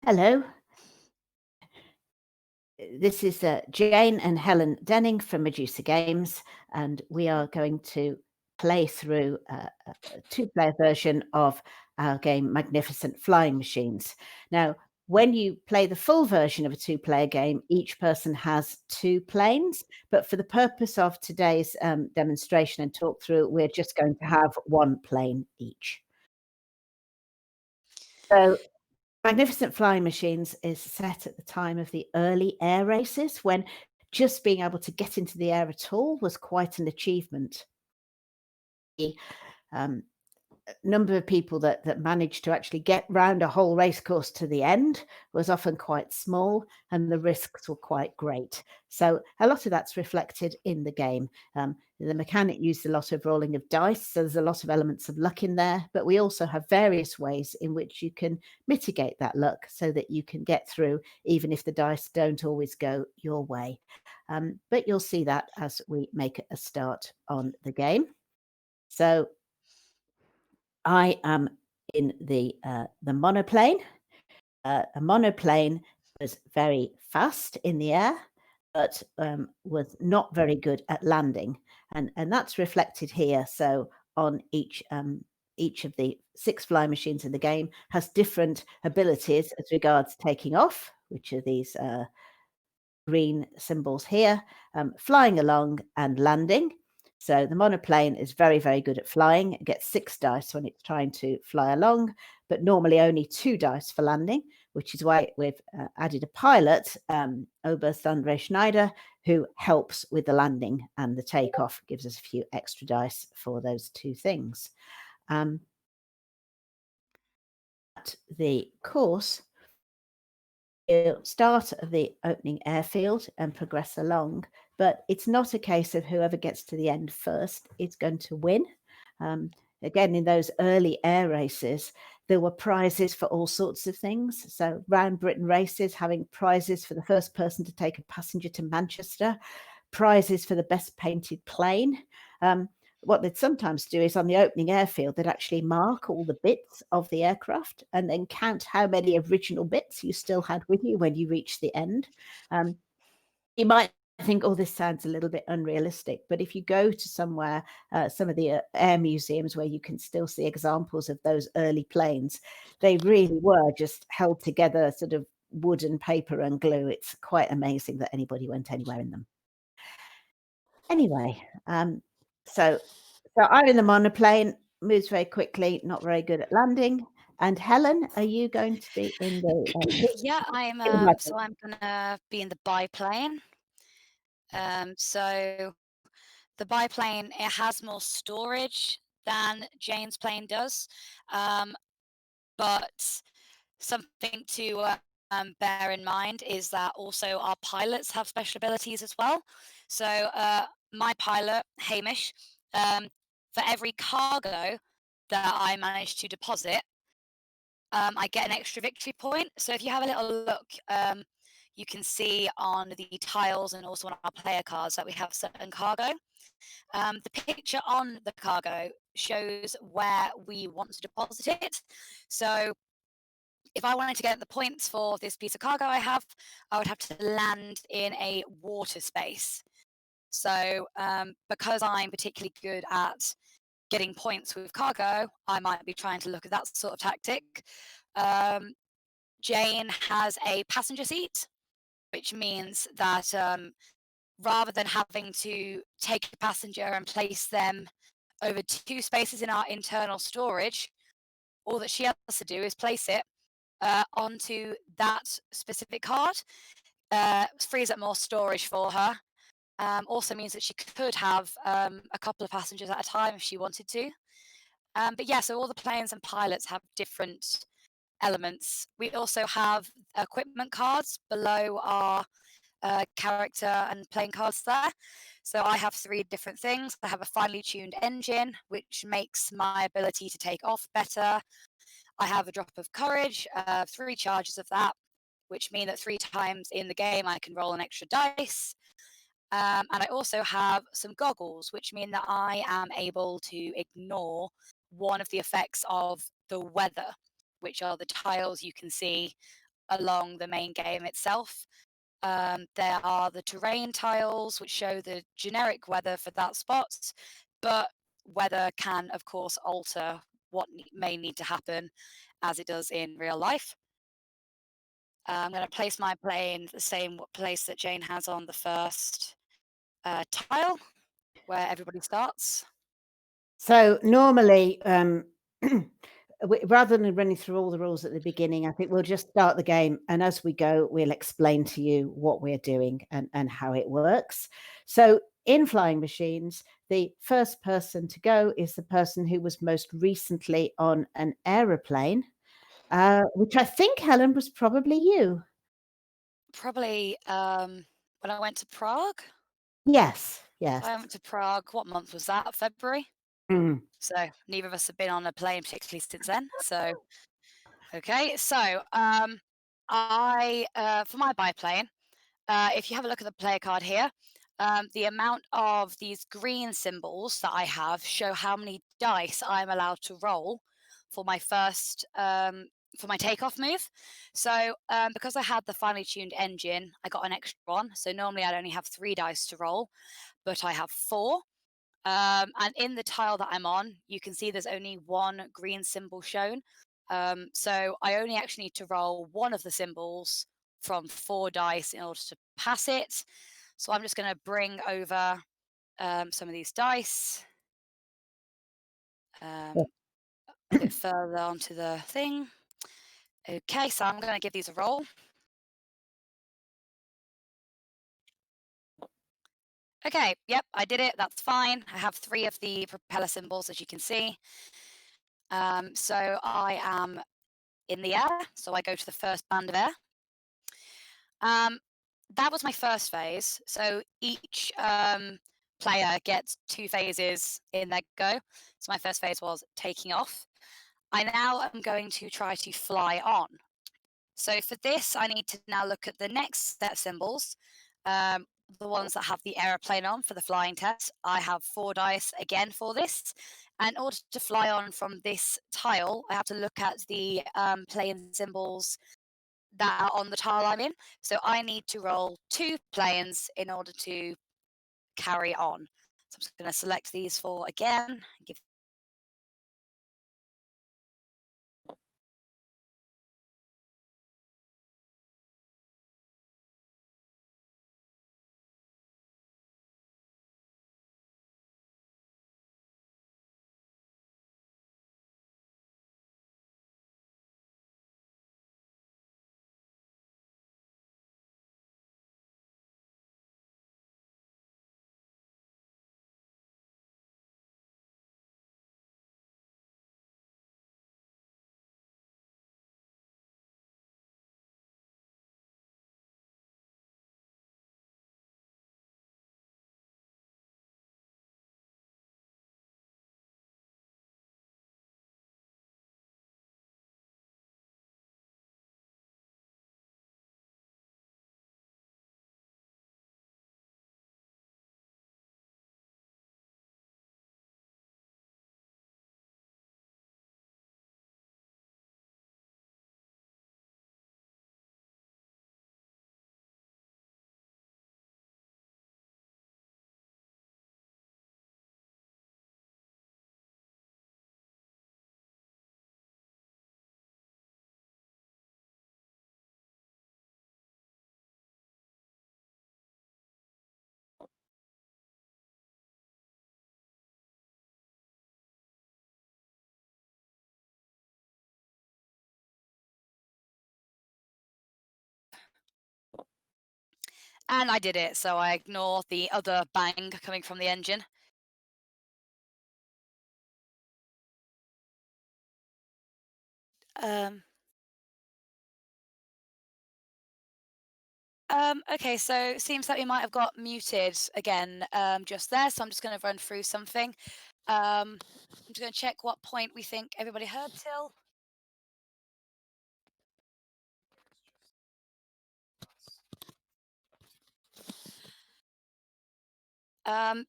Hello, this is Jane and Helen Denning from Medusa Games, and we are going to play through a two-player version of our game Magnificent Flying Machines. Now, when you play the full version of a two-player game, each person has two planes, but for the purpose of today's demonstration and talk through, we're just going to have one plane each. So Magnificent Flying Machines is set at the time of the early air races when just being able to get into the air at all was quite an achievement. The um, number of people that managed to actually get round a whole race course to the end was often quite small, and the risks were quite great. So a lot of that's reflected in the game. The mechanic used a lot of rolling of dice, so there's a lot of elements of luck in there, but we also have various ways in which you can mitigate that luck so that you can get through even if the dice don't always go your way. But you'll see that as we make a start on the game. So I am in the monoplane. A monoplane was very fast in the air, but was not very good at landing, and that's reflected here. So on each of the 6 flying machines in the game has different abilities as regards taking off, which are these green symbols here, flying along and landing. So the monoplane is very, very good at flying. It gets 6 dice when it's trying to fly along, but normally only 2 dice for landing, which is why we've added a pilot, Oberst Andre Schneider, who helps with the landing and the takeoff, gives us a few extra dice for those 2 things. At the course, start at the opening airfield and progress along, but it's not a case of whoever gets to the end first is going to win. Again, in those early air races, there were prizes for all sorts of things. So round Britain races having prizes for the first person to take a passenger to Manchester, prizes for the best painted plane. What they'd sometimes do is on the opening airfield, they'd actually mark all the bits of the aircraft and then count how many original bits you still had with you when you reached the end. You might think, oh, this sounds a little bit unrealistic, but if you go to somewhere, some of the air museums where you can still see examples of those early planes, they really were just held together, sort of wood and paper and glue. It's quite amazing that anybody went anywhere in them. Anyway, so I'm in the monoplane, moves very quickly, not very good at landing. And Helen, are you going to be in the Yeah, in so I'm gonna be in the biplane. So the biplane, it has more storage than Jane's plane does. But something to bear in mind is that also our pilots have special abilities as well. So my pilot, Hamish, for every cargo that I manage to deposit, I get an extra victory point. So if you have a little look, you can see on the tiles and also on our player cards that we have certain cargo. The picture on the cargo shows where we want to deposit it. So if I wanted to get the points for this piece of cargo I would have to land in a water space. So because I'm particularly good at getting points with cargo, I might be trying to look at that sort of tactic. Jane has a passenger seat, which means that rather than having to take a passenger and place them over 2 spaces in our internal storage, all that she has to do is place it onto that specific card. Frees up more storage for her. Also means that she could have a couple of passengers at a time if she wanted to. But yeah, so all the planes and pilots have different elements. We also have equipment cards below our character and playing cards there. So I have 3 different things. I have a finely tuned engine, which makes my ability to take off better. I have a drop of courage, 3 charges of that, which mean that 3 times in the game I can roll an extra dice. And I also have some goggles, which mean that I am able to ignore one of the effects of the weather, which are the tiles you can see along the main game itself. There are the terrain tiles, which show the generic weather for that spot, but weather can, of course, alter what may need to happen as it does in real life. I'm going to place my plane the same place that Jane has on the first tile, where everybody starts. So normally, rather than running through all the rules at the beginning, I think we'll just start the game, and as we go, we'll explain to you what we're doing and how it works. So in flying machines, the first person to go is the person who was most recently on an aeroplane, which I think, Helen, was probably you. Probably when I went to Prague. Yes, So yes. I went to Prague. What month was that? February. Mm. So neither of us have been on a plane particularly since then. So okay. So I for my biplane, if you have a look at the player card here, the amount of these green symbols that I have show how many dice I'm allowed to roll for my first for my takeoff move. So because I had the finely tuned engine, I got an extra one. So normally I'd only have 3 dice to roll, but I have 4. And in the tile that I'm on, you can see there's only one green symbol shown. So I only actually need to roll one of the symbols from 4 dice in order to pass it. So I'm just going to bring over some of these dice a bit further onto the thing. Okay, so I'm going to give these a roll. Okay, yep, I did it. That's fine. I have 3 of the propeller symbols, as you can see. So I am in the air. So I go to the first band of air. That was my first phase. So each player gets 2 phases in their go. So my first phase was taking off. I now am going to try to fly on. So for this, I need to now look at the next set of symbols, the ones that have the aeroplane on for the flying test. I have 4 dice again for this. And in order to fly on from this tile, I have to look at the plane symbols that are on the tile I'm in. So I need to roll 2 planes in order to carry on. So I'm just going to select these 4 again. Give And I did it. So I ignore the other bang coming from the engine. Um, okay, so it seems like we might have got muted again just there. So I'm just going to run through something. I'm just going to check what point we think everybody heard till. Um,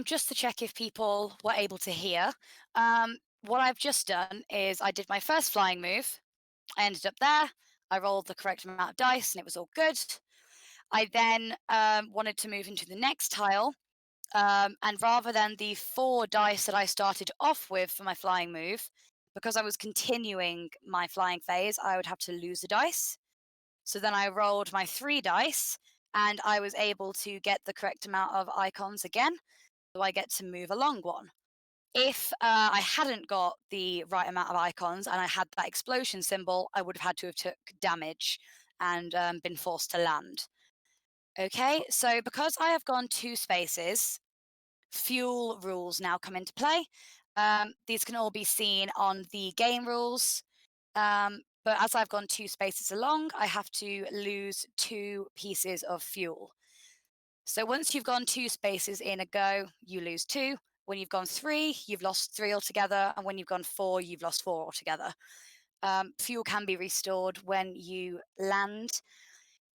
just to check if people were able to hear, what I've just done is I did my first flying move. I ended up there. I rolled the correct amount of dice and it was all good. I then wanted to move into the next tile. And rather than the 4 dice that I started off with for my flying move, because I was continuing my flying phase, I would have to lose a dice. So then I rolled my 3 dice and I was able to get the correct amount of icons again. So I get to move along one. If I hadn't got the right amount of icons and I had that explosion symbol, I would have had to have took damage and been forced to land. Okay, so because I have gone 2 spaces, fuel rules now come into play. These can all be seen on the game rules. But as I've gone 2 spaces along, I have to lose 2 pieces of fuel. So once you've gone 2 spaces in a go, you lose 2. When you've gone 3, you've lost 3 altogether. And when you've gone 4, you've lost 4 altogether. Fuel can be restored when you land.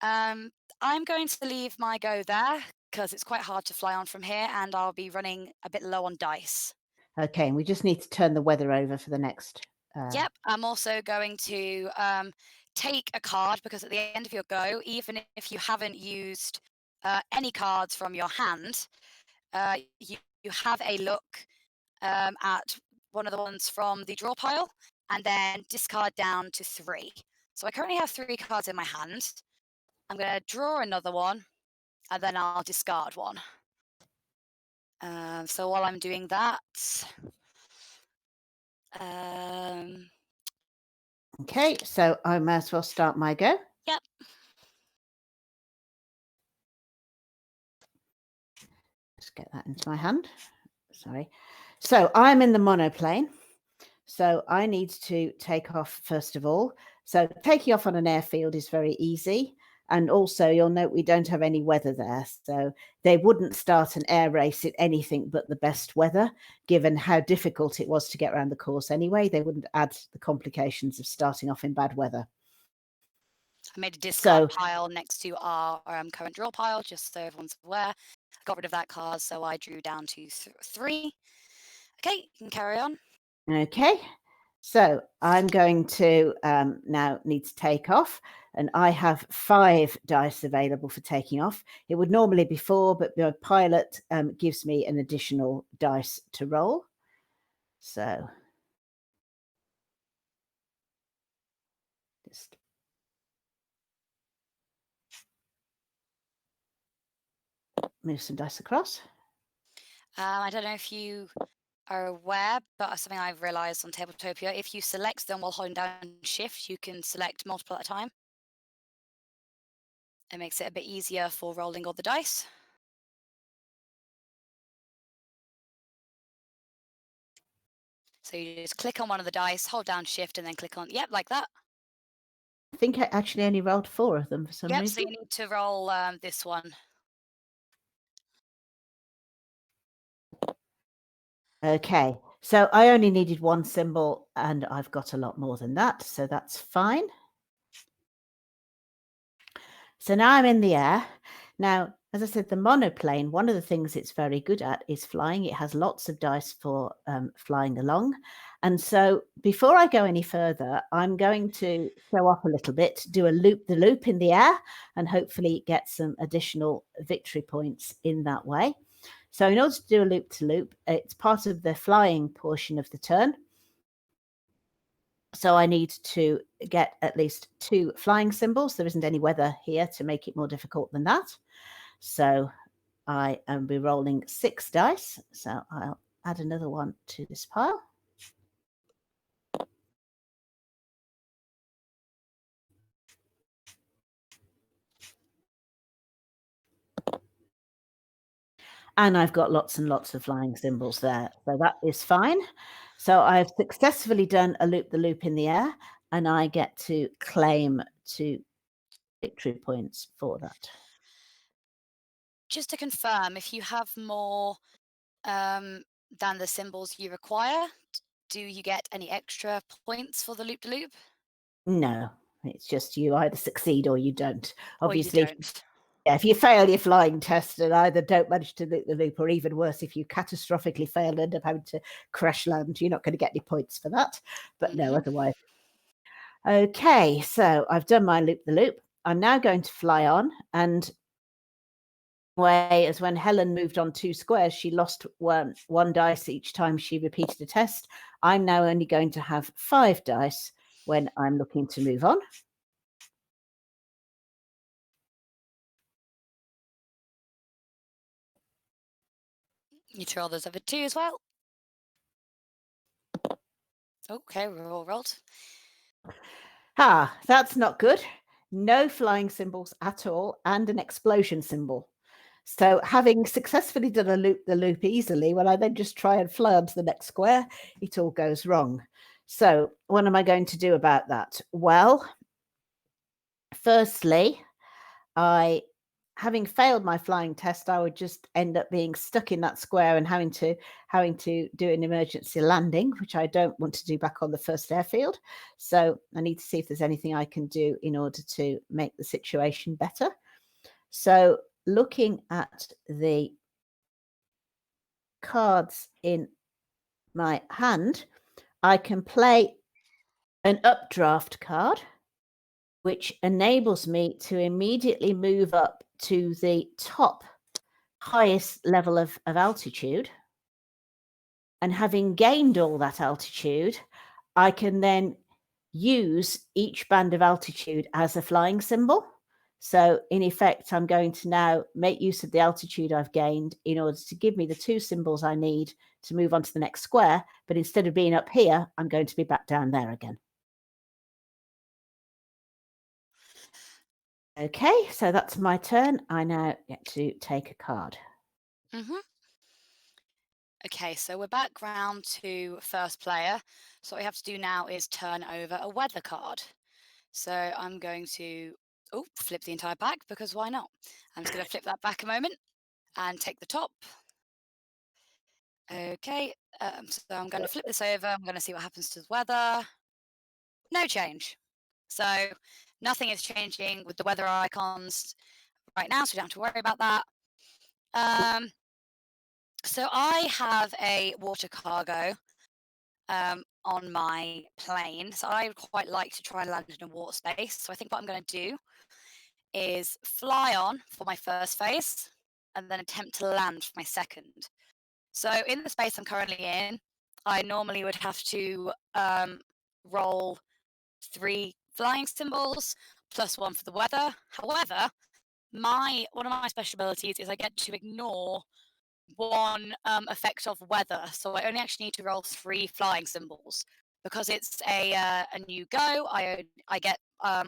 I'm going to leave my go there because it's quite hard to fly on from here and I'll be running a bit low on dice. Okay, and we just need to turn the weather over for the next. Yep, I'm also going to take a card because at the end of your go, even if you haven't used any cards from your hand, you have a look at one of the ones from the draw pile and then discard down to 3. So I currently have 3 cards in my hand. I'm going to draw another one and then I'll discard one. So while I'm doing that, Okay, so I might as well start my go. yep. Just get that into my hand. Sorry. So I'm in the monoplane. So I need to take off first of all. So taking off on an airfield is very easy. And also you'll note we don't have any weather there. So they wouldn't start an air race in anything but the best weather, given how difficult it was to get around the course anyway. They wouldn't add the complications of starting off in bad weather. I made a discard pile next to our current draw pile, just so everyone's aware. I got rid of that card, so I drew down to 3. Okay, you can carry on. Okay, so I'm going to now need to take off, and I have 5 dice available for taking off. It would normally be 4, but my pilot gives me an additional dice to roll. So just move some dice across. I don't know if you are aware, but something I've realized on Tabletopia, if you select them while holding down shift, you can select multiple at a time. It makes it a bit easier for rolling all the dice. So you just click on one of the dice, hold down shift, and then click on, yep, like that. I think I actually only rolled 4 of them for some Yep, reason. so you need to roll this one. Okay, so I only needed 1 symbol and I've got a lot more than that, so that's fine. So now I'm in the air. Now, as I said, the monoplane, one of the things it's very good at is flying. It has lots of dice for flying along. And so before I go any further, I'm going to show off a little bit, do a loop-the-loop in the air, and hopefully get some additional victory points in that way. So in order to do a loop-to-loop, it's part of the flying portion of the turn. So I need to get at least 2 flying symbols. There isn't any weather here to make it more difficult than that. So I am be rolling 6 dice. So I'll add another one to this pile. And I've got lots and lots of flying symbols there. So that is fine. So I've successfully done a loop-the-loop in the air, and I get to claim 2 victory points for that. Just to confirm, if you have more than the symbols you require, do you get any extra points for the loop-de-loop? No, it's just you either succeed or you don't. Obviously, or you don't. Yeah, if you fail your flying test and either don't manage to loop the loop, or even worse, if you catastrophically fail and end up having to crash land, you're not going to get any points for that. But no, otherwise. Okay, so I've done my loop the loop. I'm now going to fly on, and way as when Helen moved on 2 squares, she lost one dice each time she repeated a test. I'm now only going to have 5 dice when I'm looking to move on. You throw those over 2 as well. Okay, we're all rolled. That's not good. No flying symbols at all, and an explosion symbol. So having successfully done a loop the loop easily, when I then just try and fly onto the next square, it all goes wrong. So what am I going to do about that? Well, firstly, having failed my flying test, I would just end up being stuck in that square and having to do an emergency landing, which I don't want to do back on the first airfield. So I need to see if there's anything I can do in order to make the situation better. So looking at the cards in my hand, I can play an updraft card, which enables me to immediately move up to the top highest level of altitude. And having gained all that altitude, I can then use each band of altitude as a flying symbol. So in effect, I'm going to now make use of the altitude I've gained in order to give me the 2 symbols I need to move on to the next square. But instead of being up here, I'm going to be back down there again. Okay, so that's my turn. I now get to take a card. Mm-hmm. Okay, so we're back round to first player. So what we have to do now is turn over a weather card. So I'm going to flip the entire pack, because why not? I'm just going to flip that back a moment and take the top. Okay, so I'm going to flip this over. I'm going to see what happens to the weather. No change. So nothing is changing with the weather icons right now, so we don't have to worry about that. So I have a water cargo on my plane. So I would quite like to try and land in a water space. So I think what I'm going to do is fly on for my first phase and then attempt to land for my second. So in the space I'm currently in, I normally would have to roll 3 flying symbols plus 1 for the weather. However, one of my special abilities is I get to ignore 1 effect of weather, so I only actually need to roll 3 flying symbols. Because it's a new go, I get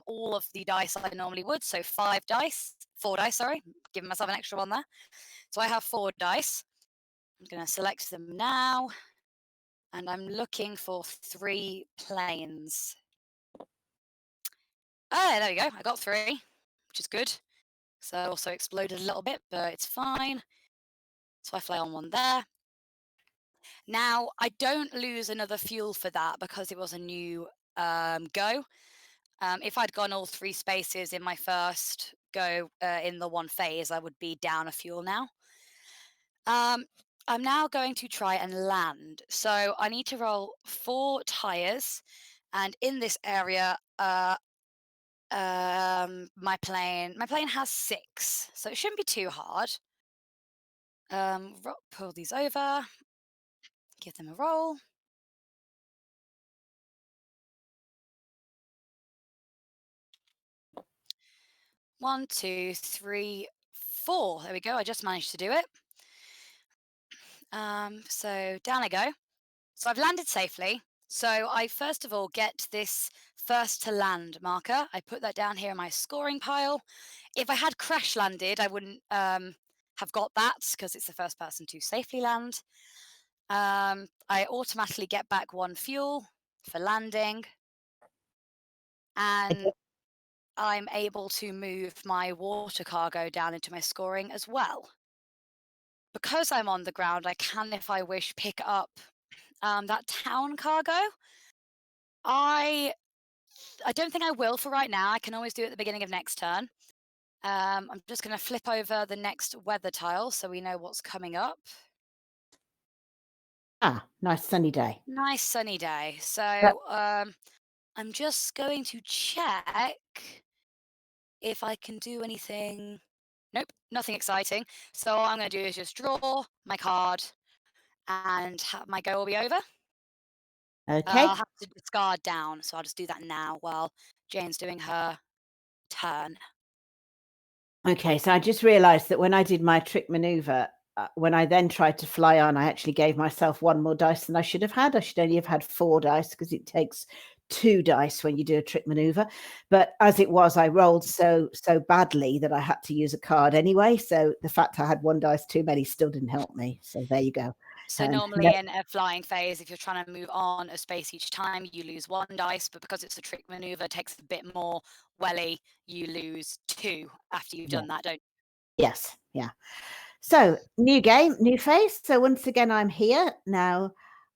all of the dice I normally would, so 4 dice, sorry, giving myself an extra 1 there. So I have 4 dice. I'm going to select them now, and I'm looking for 3 planes. Oh, there we go. I got 3, which is good. So I also exploded a little bit, but it's fine. So I fly on 1 there. Now, I don't lose another fuel for that because it was a new go. If I'd gone all 3 spaces in my first go in the 1 phase, I would be down a fuel now. I'm now going to try and land. So I need to roll 4 tires, and in this area, my plane has 6, so it shouldn't be too hard. Pull these over, give them a roll. 1, 2, 3, 4. There we go. I just managed to do it. So down I go. So I've landed safely. So I first of all get this first to land marker. I put that down here in my scoring pile. If I had crash landed, I wouldn't have got that because it's the first person to safely land. I automatically get back 1 fuel for landing. And I'm able to move my water cargo down into my scoring as well. Because I'm on the ground, I can, if I wish, pick up that town cargo. I don't think I will for right now. I can always do it at the beginning of next turn. I'm just going to flip over the next weather tile so we know what's coming up. Nice sunny day. Nice sunny day. So I'm just going to check if I can do anything. Nope, nothing exciting. So all I'm going to do is just draw my card and my go will be over. I'll Okay. have to discard down, so I'll just do that now while Jane's doing her turn. Okay, so I just realized that when I did my trick maneuver, when I then tried to fly on, I actually gave myself one more dice than I should have had. I should only have had 4 dice because it takes 2 dice when you do a trick maneuver. But as it was, I rolled so badly that I had to use a card anyway. So the fact I had 1 dice too many still didn't help me. So there you go. So No, normally in a flying phase, if you're trying to move on a space each time, you lose 1 dice, but because it's a trick maneuver, it takes a bit more welly, you lose 2 after you've yeah. done that, don't. Yes, yeah. So, new game, new phase. So once again, I'm here. Now,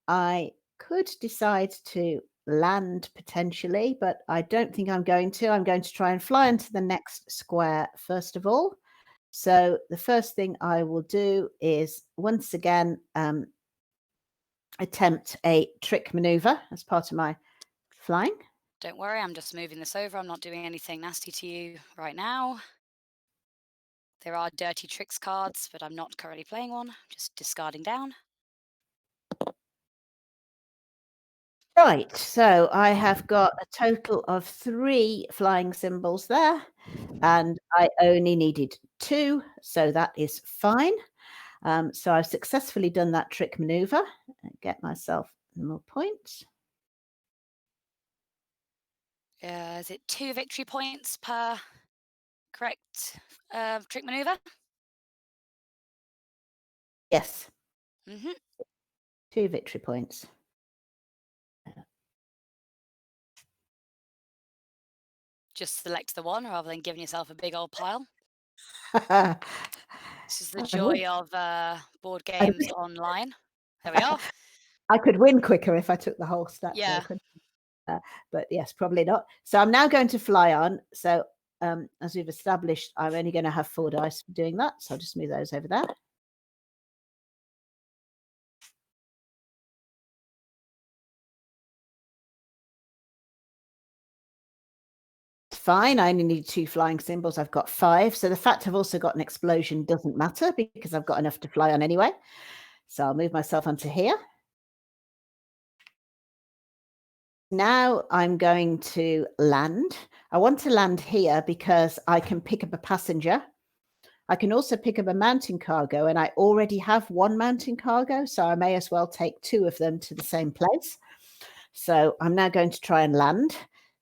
I could decide to land potentially, but I don't think I'm going to. I'm going to try and fly into the next square first of all. So the first thing I will do is once again attempt a trick maneuver as part of my flying. Don't worry, I'm just moving this over. I'm not doing anything nasty to you right now. There are dirty tricks cards, but I'm not currently playing one. Just discarding down. Right, so I have got a total of 3 flying symbols there, and I only needed 2, so that is fine. So I've successfully done that trick maneuver and get myself more points. Is it 2 victory points per correct trick maneuver? Yes, Hmm. 2 victory points. Just select the one rather than giving yourself a big old pile. I This is the wish joy of board I games wish online. There we are. I could win quicker if I took the whole stack though, Yeah. couldn't but yes, probably not. So I'm now going to fly on. So, as we've established, I'm only gonna have 4 dice for doing that, so I'll just move those over there. Fine, I only need 2 flying symbols, I've got 5, so the fact I've also got an explosion doesn't matter because I've got enough to fly on anyway. So I'll move myself onto here. Now I'm going to land. I want to land here because I can pick up a passenger. I can also pick up a mountain cargo, and I already have 1 mountain cargo, so I may as well take 2 of them to the same place. So I'm now going to try and land.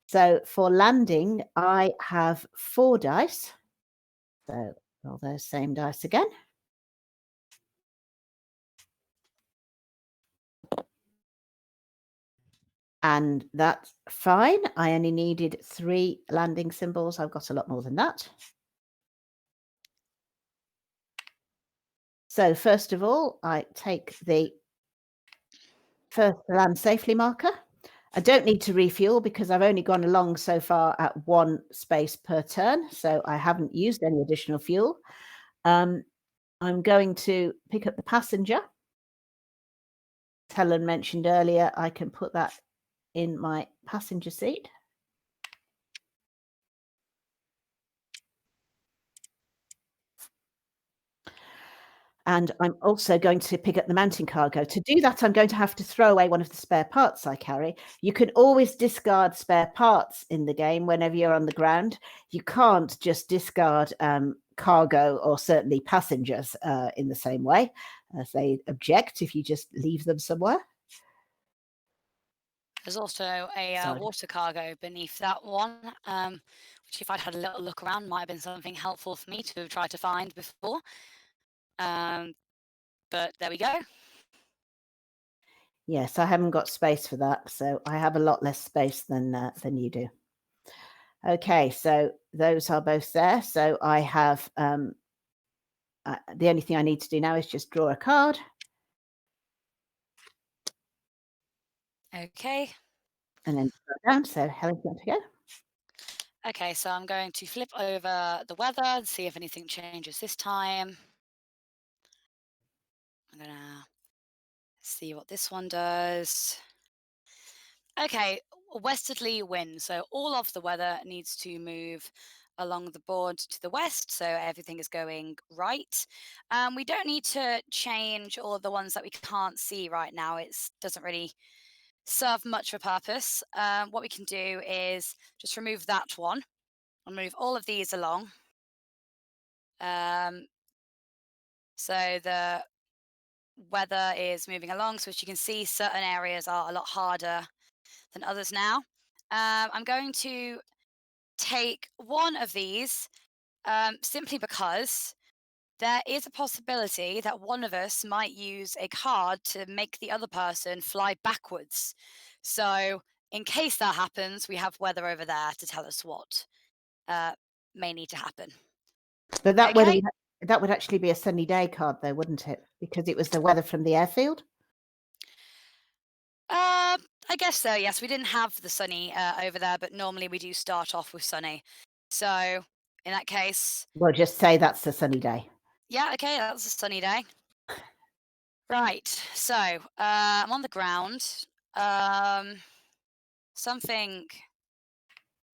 So for landing, I have 4 dice. So roll those same dice again. And that's fine. I only needed 3 landing symbols. I've got a lot more than that. So first of all, I take the first land safely marker. I don't need to refuel because I've only gone along so far at 1 space per turn, so I haven't used any additional fuel. I'm going to pick up the passenger. Helen mentioned earlier, I can put that in my passenger seat. And I'm also going to pick up the mountain cargo. To do that, I'm going to have to throw away one of the spare parts I carry. You can always discard spare parts in the game whenever you're on the ground. You can't just discard cargo or certainly passengers in the same way, as they object if you just leave them somewhere. There's also a So water cargo beneath that one, which if I'd had a little look around might have been something helpful for me to try to find before. But there we go. yes, I haven't got space for that, so I have a lot less space than you do. Okay, so those are both there. So I have the only thing I need to do now is just draw a card. Okay. And then go down. So Helen, you want to go? Okay, so I'm going to flip over the weather and see if anything changes this time. I'm gonna see what this one does. Okay, westerly wind. So all of the weather needs to move along the board to the west, so everything is going right. We don't need to change all of the ones that we can't see right now. It doesn't really serve much of a purpose. What we can do is just remove that one and move all of these along. So the weather is moving along. So as you can see, certain areas are a lot harder than others now. I'm going to take one of these simply because there is a possibility that one of us might use a card to make the other person fly backwards. So in case that happens, we have weather over there to tell us what may need to happen. But that weather Okay. that would actually be a sunny day card though, wouldn't it? Because it was the weather from the airfield? I guess so, yes. We didn't have the sunny over there, but normally we do start off with sunny. So in that case, We'll just say that's a sunny day. yeah, okay, that's a sunny day. Right, so I'm on the ground. Something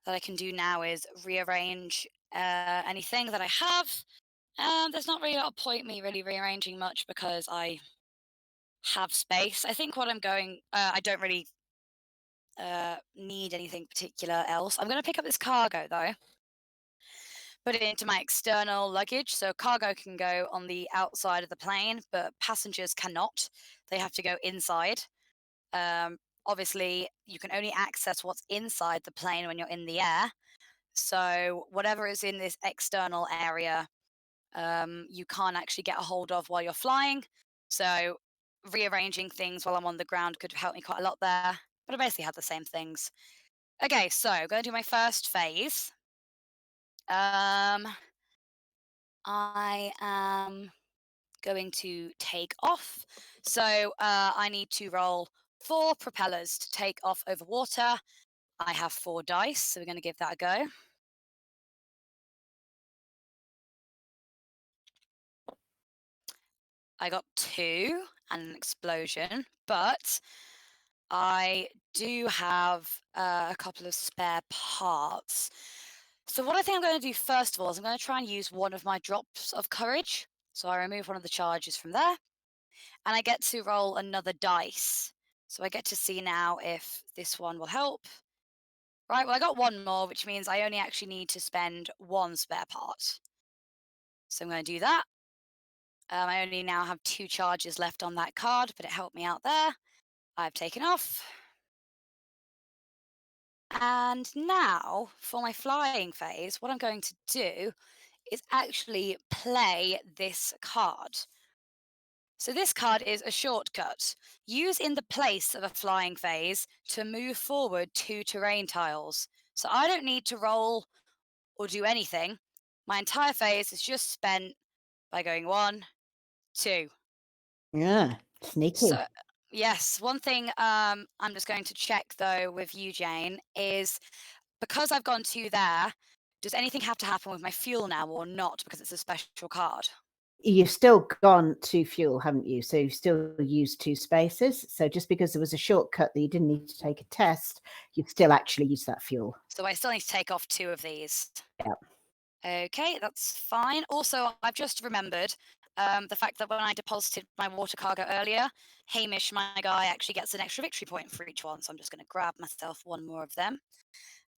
that I can do now is rearrange anything that I have. There's not really a point me really rearranging much because I have space. I think what I'm going, I don't really need anything particular else. I'm going to pick up this cargo though, put it into my external luggage. So cargo can go on the outside of the plane, but passengers cannot. They have to go inside. Obviously, you can only access what's inside the plane when you're in the air. So whatever is in this external area, you can't actually get a hold of while you're flying. So rearranging things while I'm on the ground could help me quite a lot there. But I basically have the same things. Okay, so I'm going to do my first phase. I am going to take off. So I need to roll 4 propellers to take off over water. I have 4 dice, so we're going to give that a go. I got 2 and an explosion, but I do have a couple of spare parts. So what I think I'm going to do first of all is I'm going to try and use one of my drops of courage. So I remove one of the charges from there, and I get to roll another dice. So I get to see now if this one will help. Right, well I got 1 more, which means I only actually need to spend 1 spare part. So I'm going to do that. I only now have 2 charges left on that card, but it helped me out there. I've taken off. And now for my flying phase, what I'm going to do is actually play this card. So this card is a shortcut. Use in the place of a flying phase to move forward 2 terrain tiles. So I don't need to roll or do anything. My entire phase is just spent by going 1, 2. Yeah, sneaky. So yes, one thing I'm just going to check though with you, Jane, is because I've gone 2 there, does anything have to happen with my fuel now or not because it's a special card? You've still gone to fuel, haven't you? So you've still used 2 spaces. So just because there was a shortcut that you didn't need to take a test, you've still actually used that fuel. So I still need to take off 2 of these. Yeah. Okay, that's fine. Also, I've just remembered the fact that when I deposited my water cargo earlier, Hamish, my guy, actually gets an extra victory point for each one. So I'm just going to grab myself 1 more of them.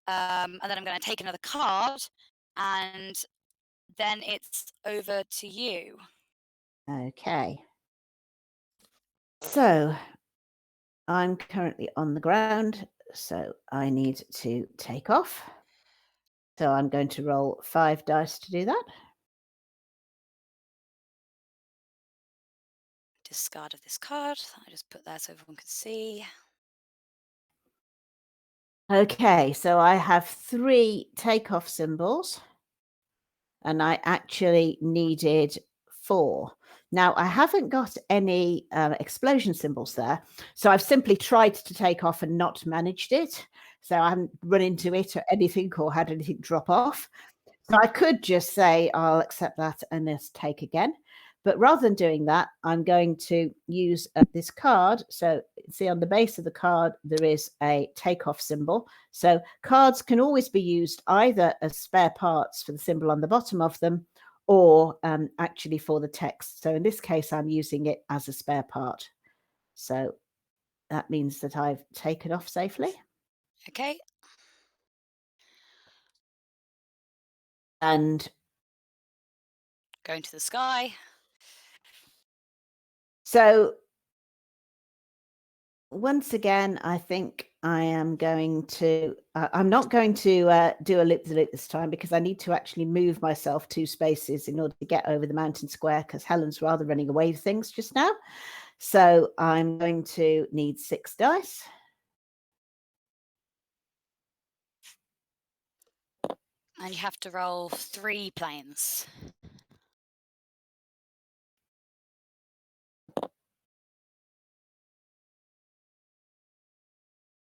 And then I'm going to take another card, and then it's over to you. Okay. So I'm currently on the ground, so I need to take off. So I'm going to roll 5 dice to do that. Discard of this card. I just put that so everyone can see. Okay, so I have 3 takeoff symbols, and I actually needed 4. Now, I haven't got any explosion symbols there, so I've simply tried to take off and not managed it. So I haven't run into it or anything or had anything drop off. So I could just say, I'll accept that and just take again. But rather than doing that, I'm going to use this card. So see on the base of the card, there is a takeoff symbol. So cards can always be used either as spare parts for the symbol on the bottom of them, or actually for the text. So in this case, I'm using it as a spare part. So that means that I've taken off safely. Okay. And Going to the sky. so once again, I think I am going to, I'm not going to do a loop-the-loop this time, because I need to actually move myself 2 spaces in order to get over the mountain square, because Helen's rather running away with things just now. So I'm going to need 6 dice. And you have to roll 3 planes.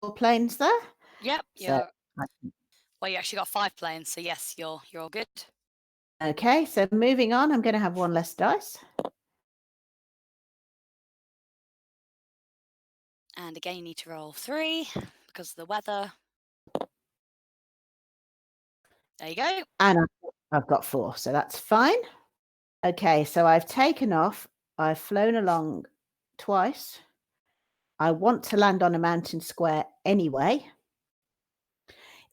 4 planes there. Yep, So well, you actually got 5 planes, so yes, you're all good. okay, so moving on, I'm going to have 1 less dice. And again, you need to roll 3 because of the weather. There you go. And I've got 4, so that's fine. Okay, so I've taken off. I've flown along twice. I want to land on a mountain square anyway.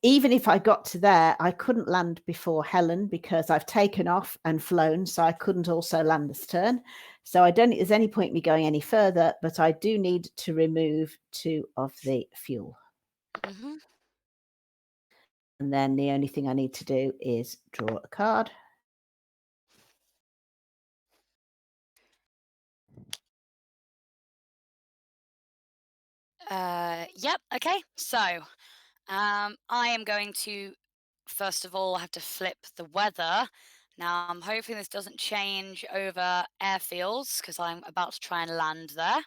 Even if I got to there, I couldn't land before Helen, because I've taken off and flown, so I couldn't also land this turn. So I don't think there's any point me going any further, but I do need to remove 2 of the fuel. Mm-hmm. And then the only thing I need to do is draw a card. Yep, okay. So I am going to, first of all, have to flip the weather. Now, I'm hoping this doesn't change over airfields, because I'm about to try and land there.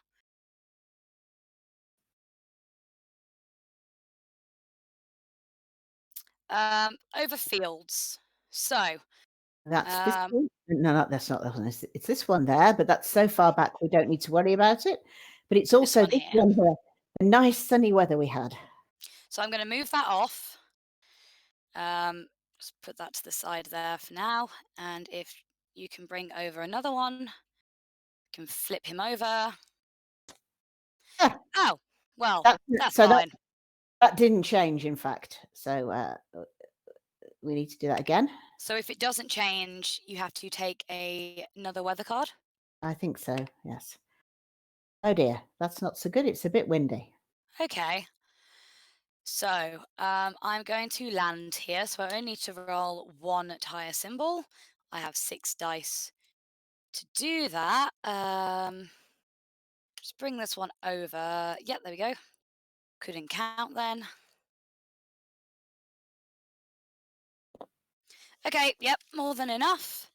Over fields. So, That's this um, one. No, that's not that one. It's this one there, but that's so far back we don't need to worry about it. But it's this also one this here. one here, the nice sunny weather we had. So I'm going to move that off. Just put that to the side there for now. And if you can bring over another one, can flip him over. Yeah, Oh, well, that's so fine. that didn't change, in fact. So we need to do that again. So if it doesn't change, you have to take another weather card. I think so, yes. Oh dear, that's not so good. It's a bit windy. Okay. So I'm going to land here. So I only need to roll 1 tire symbol. I have 6 dice to do that. Just bring this one over. Yep, there we go. Couldn't count then. Okay, yep, more than enough.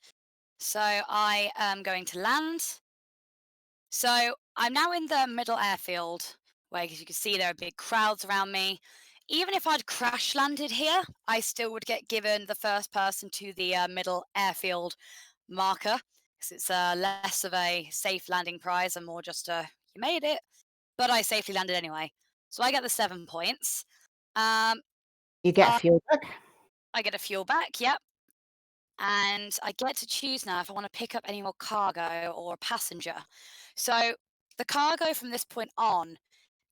So I am going to land. So I'm now in the middle airfield, where, as you can see, there are big crowds around me. Even if I'd crash landed here, I still would get given the first person to the middle airfield marker, because it's less of a safe landing prize and more just you made it, but I safely landed anyway. So I get the 7 points. You get I, fuel back. I get a fuel back, yep. And I get to choose now if I want to pick up any more cargo or passenger. So the cargo from this point on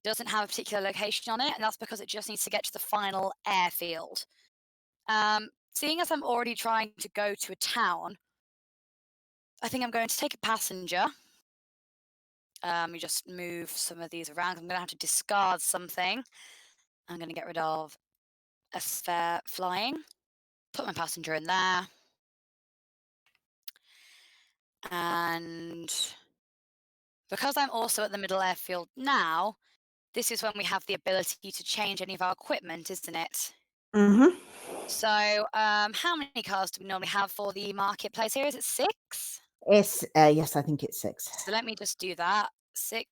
doesn't have a particular location on it, and that's because it just needs to get to the final airfield. Seeing as I'm already trying to go to a town, I think I'm going to take a passenger. We just move some of these around. I'm going to have to discard something. I'm going to get rid of a spare flying. Put my passenger in there. And because I'm also at the middle airfield now, this is when we have the ability to change any of our equipment, isn't it? Mm-hmm. So, how many cars do we normally have for the marketplace here? Is it 6? It's yes, I think it's 6. So let me just do that. 6.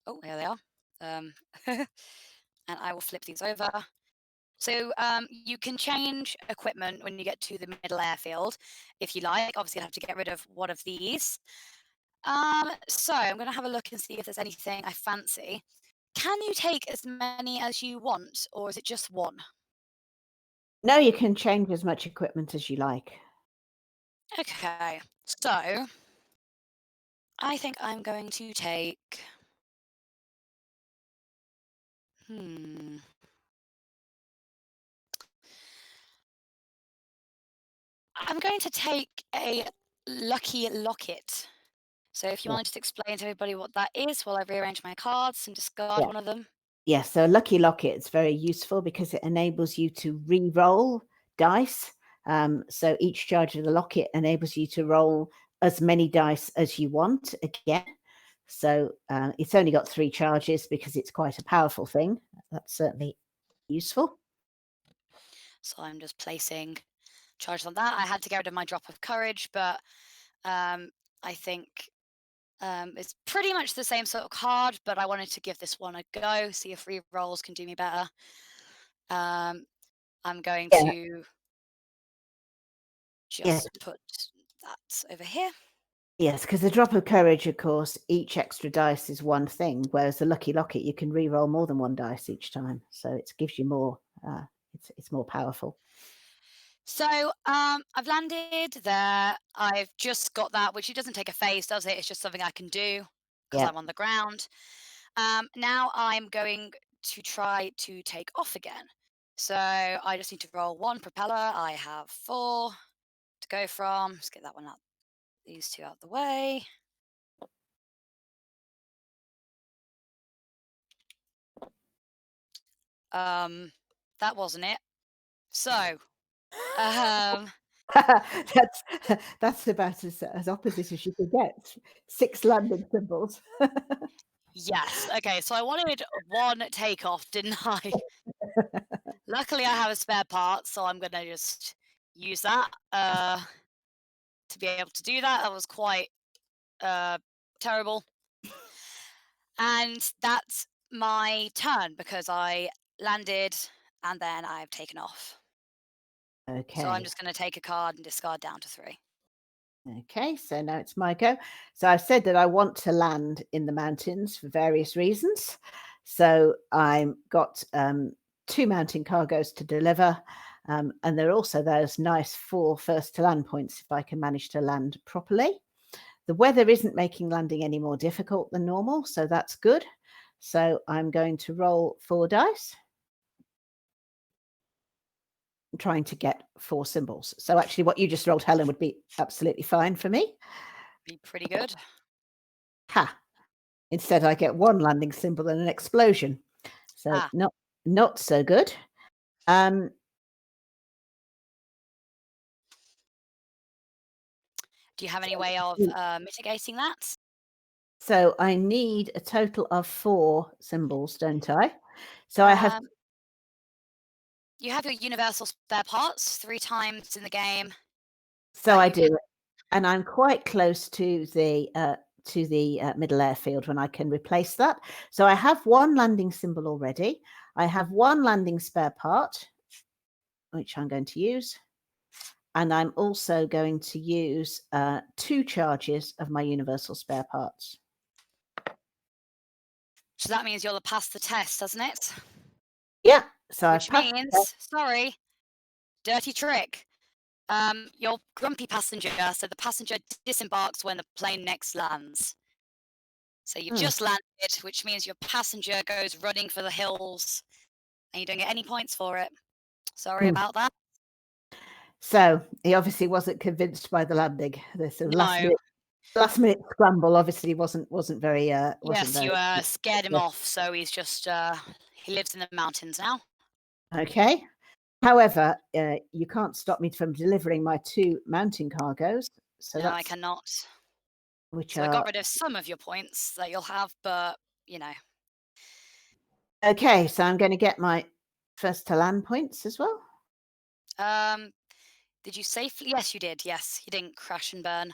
Oh, here they are. Um, and I will flip these over. So you can change equipment when you get to the middle airfield, if you like. Obviously, you'll have to get rid of one of these. So I'm going to have a look and see if there's anything I fancy. Can you take as many as you want, or is it just one? No, you can change as much equipment as you like. Okay, so I think I'm going to take. Hmm. I'm going to take a lucky locket. So if you Yeah. want to just explain to everybody what that is while I rearrange my cards and discard Yeah. one of them. Yeah, so Lucky Locket is very useful because it enables you to re-roll dice. So each charge of the locket enables you to roll as many dice as you want again. So it's only got 3 charges because it's quite a powerful thing. That's certainly useful. So I'm just placing charges on that. I had to get rid of my drop of courage, but I think it's pretty much the same sort of card, but I wanted to give this one a go, see if re-rolls can do me better. I'm going Yeah, to yeah, just put that over here. yes, because the drop of courage, of course, each extra dice is one thing, whereas the Lucky Locket, you can re-roll more than 1 dice each time. So it gives you more, it's more powerful. So I've landed there. I've just got that, which it doesn't take a phase, does it? It's just something I can do because Yeah. I'm on the ground. Now I'm going to try to take off again. So I just need to roll 1 propeller. I have 4 to go from. Let's get that one out. These 2 out the way. That wasn't it. So, um, That's that's about as opposite as you could get. 6 landing symbols. yes. Okay, so I wanted 1 takeoff, didn't I? Luckily, I have a spare part, so I'm gonna just use that to be able to do that. That was quite uh, terrible, and that's my turn because I landed and then I've taken off. So I'm Okay. just gonna take a card and discard down to 3. Okay, so now it's my go. So I've said that I want to land in the mountains for various reasons. So I'm got 2 mountain cargoes to deliver, and there are also those nice 4 first to land points if I can manage to land properly. The weather isn't making landing any more difficult than normal, so that's good. So I'm going to roll 4 dice. Trying to get 4 symbols. So actually what you just rolled, Helen, would be absolutely fine for me. Be pretty good. Ha! Instead, I get 1 landing symbol and an explosion. So Ah, not so good. Um, do you have any way of mitigating that? so I need a total of 4 symbols, don't I? So I have Um, you have your universal spare parts 3 times in the game so that I you can. do, and I'm quite close to the, middle airfield when I can replace that. So I have 1 landing symbol already. I have 1 landing spare part, which I'm going to use. And I'm also going to use 2 charges of my universal spare parts. So that means you'll have passed the test, doesn't it? Yeah, so I've Which passed the test. means, sorry, dirty trick. You're grumpy passenger, so the passenger disembarks when the plane next lands. So you've Hmm, just landed, which means your passenger goes running for the hills, and you don't get any points for it. Sorry hmm. about that. So he obviously wasn't convinced by the landing. The sort of No. last minute scramble obviously wasn't very wasn't Yes, very you scared him off, so he's just he lives in the mountains now. okay. However, you can't stop me from delivering my 2 mountain cargoes. So No, I that's cannot. which So I got are rid of some of your points that you'll have, but you know. okay. So I'm going to get my first to land points as well. Um, did you safely? Yes, you did. Yes, you didn't crash and burn.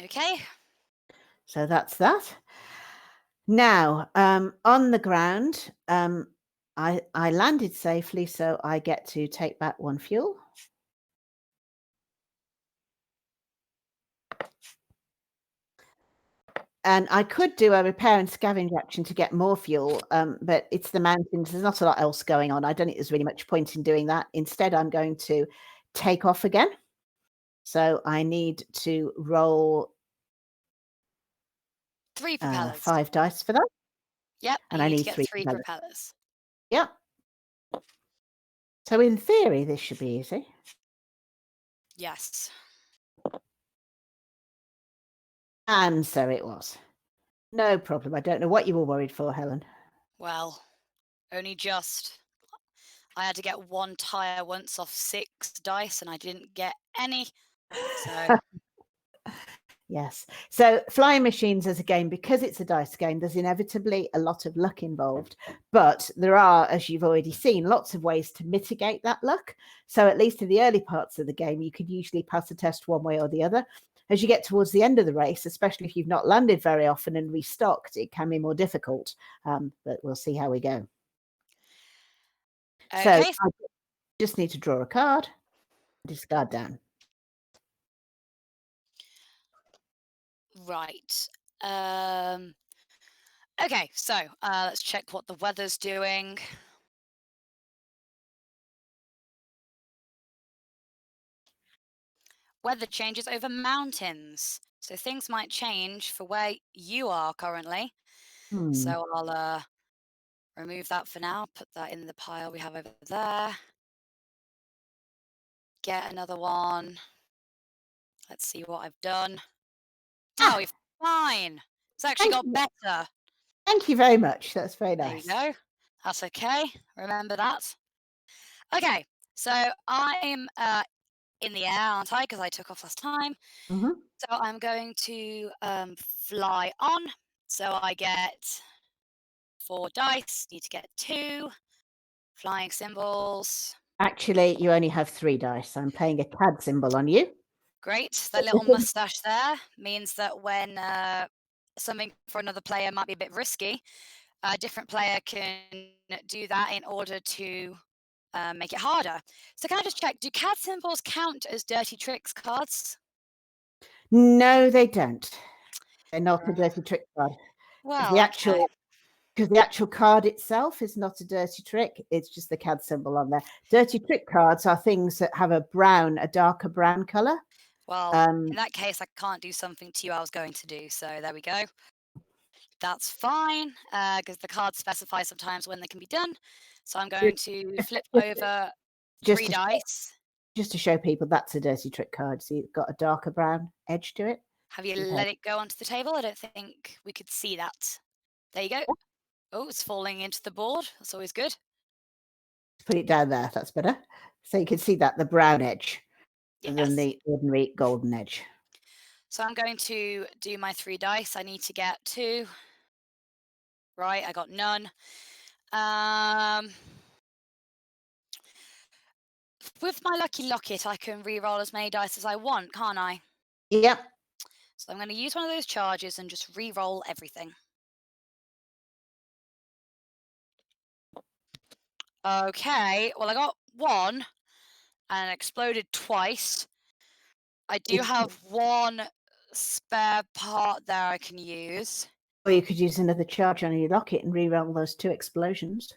Okay. So that's that. Now, on the ground, I landed safely, so I get to take back 1 fuel. And I could do a repair and scavenge action to get more fuel, but it's the mountains. There's not a lot else going on. I don't think there's really much point in doing that. Instead, I'm going to take off again. So I need to roll 3 propellers. 5 dice for that, Yep, and you I need to need get 3 3 propellers. propellers. Yep. So in theory, this should be easy. Yes. And so it was. No problem. I don't know what you were worried for, Helen. Well, only just. I had to get 1 tire once off 6 dice, and I didn't get any. So Yes. So flying machines as a game, because it's a dice game, there's inevitably a lot of luck involved. But there are, as you've already seen, lots of ways to mitigate that luck. So at least in the early parts of the game, you could usually pass a test one way or the other. As you get towards the end of the race, especially if you've not landed very often and restocked, it can be more difficult. But we'll see how we go. So okay. I just need to draw a card, discard down. Right. Okay, so let's check what the weather's doing. Weather changes over mountains, so things might change for where you are currently. Hmm. So I'll remove that for now, put that in the pile we have over there. Get another one. Let's see what I've done. Ah, Oh, you're fine. It's actually thank got you. better. Thank you very much. That's very There you nice. go. That's okay. Remember that. Okay, so I'm in the air, aren't I? Because I took off last time. Mhm. So I'm going to fly on. So I get 4 dice. Need to get 2 flying symbols. Actually, you only have 3 dice. I'm playing a CAD symbol on you. Great. That little mustache there means that when something for another player might be a bit risky, a different player can do that in order to make it harder. So can I just check, do CAD symbols count as dirty tricks cards? No, they don't. They're not a Uh, dirty trick card. 'Cause Well, okay. the actual card itself is not a dirty trick, it's just the CAD symbol on there. Dirty trick cards are things that have a darker brown color. Well, Um, in that case, I can't do something to you I was going to do. So there we go. That's fine, because the cards specify sometimes when they can be done. So I'm going to flip over just 3 to show dice. just to show people that's a dirty trick card. See, it's got a darker brown edge to it. Have you Okay. let it go onto the table? I don't think we could see that. There you go. Oh, it's falling into the board. That's always good. Put it down there, that's better. So you can see that, the brown edge, rather than Yes. the ordinary golden edge. So I'm going to do my 3 dice. I need to get 2. Right, I got none. Um, with my lucky locket, I can re-roll as many dice as I want, can't I? Yep. So I'm going to use one of those charges and just re-roll everything. Okay, well I got 1 and it exploded twice. I do have 1 spare part there I can use. Or you could use another charge on your locket and re-roll those 2 explosions.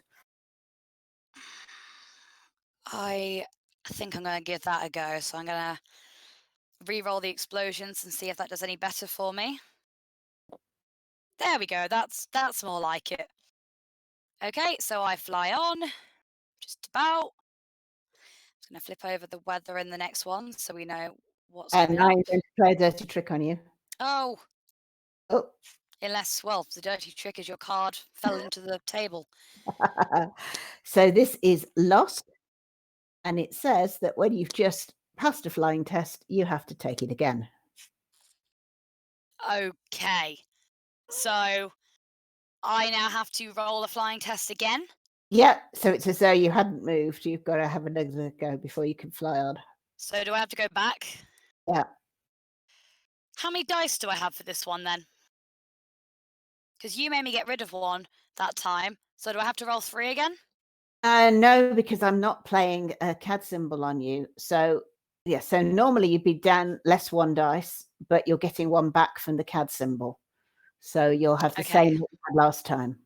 I think I'm going to give that a go. So I'm going to re-roll the explosions and see if that does any better for me. There we go. That's more like it. Okay, so I fly on, just about. I'm going to flip over the weather in the next one so we know what's And coming now up. I'm going to try a dirty trick on you. Oh, Oh. unless, well, the dirty trick is your card fell into the table. So this is lost, and it says that when you've just passed a flying test, you have to take it again. Okay, so I now have to roll a flying test again. Yeah, so it's as though you hadn't moved. You've got to have another go before you can fly on. So do I have to go back? Yeah. How many dice do I have for this one then? Because you made me get rid of one that time. So do I have to roll 3 again? No, because I'm not playing a CAD symbol on you. So, yeah, so normally you'd be down less 1 dice, but you're getting 1 back from the CAD symbol. So you'll have the Okay. same that you had last time.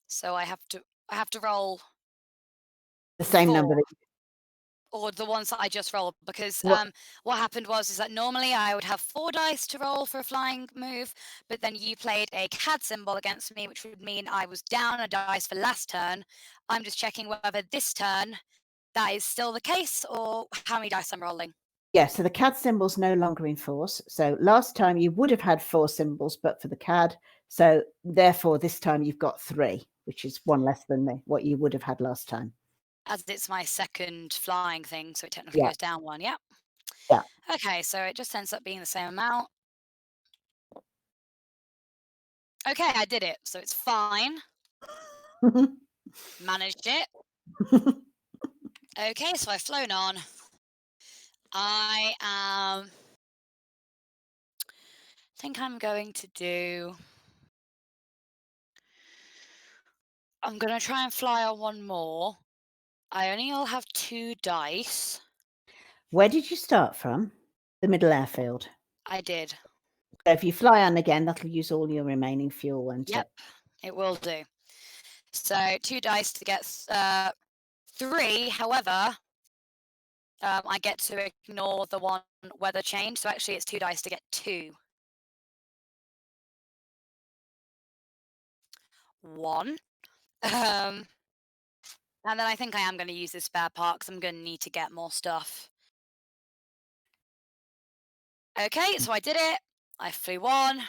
So I have to roll The same number 4 that or the ones that I just rolled because what what happened was is that normally I would have 4 dice to roll for a flying move, but then you played a CAD symbol against me, which would mean I was down a dice for last turn. I'm just checking whether this turn that is still the case or how many dice I'm rolling. yeah, so the CAD symbol's no longer in force. So last time you would have had 4 symbols, but for the CAD. So therefore, this time you've got 3, which is 1 less than what you would have had last time. As it's my second flying thing, so it technically Yeah, goes down 1. Yep. yeah. Okay, so it just ends up being the same amount. Okay, I did it. So it's fine. Managed it. Okay, so I've flown on. I think I'm going to do. I'm going to try and fly on one more. I only will have 2 dice. Where did you start from? The middle airfield. I did. So if you fly on again, that'll use all your remaining fuel, won't Yep, it? it will do. So 2 dice to get 3. However, I get to ignore the 1 weather change. So actually, it's 2 dice to get 2. 1. Um, and then I think I am going to use this spare part because I'm going to need to get more stuff. Okay, so I did it. I flew on.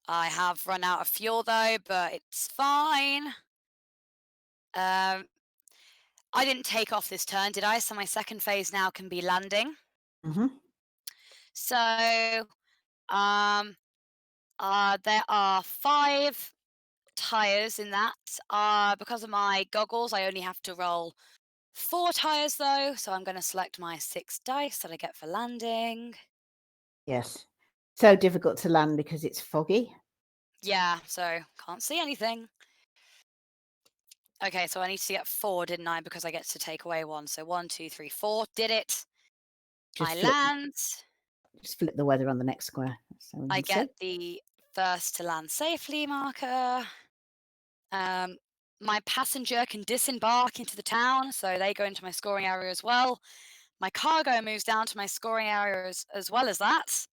I have run out of fuel though, but it's fine. I didn't take off this turn, did I? So my second phase now can be landing. Mhm. So there are 5 tires in that. Because of my goggles, I only have to roll 4 tires though. So I'm going to select my 6 dice that I get for landing. Yes. So difficult to land because it's foggy. Yeah, so can't see anything. Okay, so I need to get 4, didn't I? Because I get to take away 1. So 1, 2, 3, 4. Did it. I Just land. flip the weather on the next square so we I can get see. the first to land safely marker. Um, my passenger can disembark into the town, so they go into my scoring area as well. My cargo moves down to my scoring area as well as that.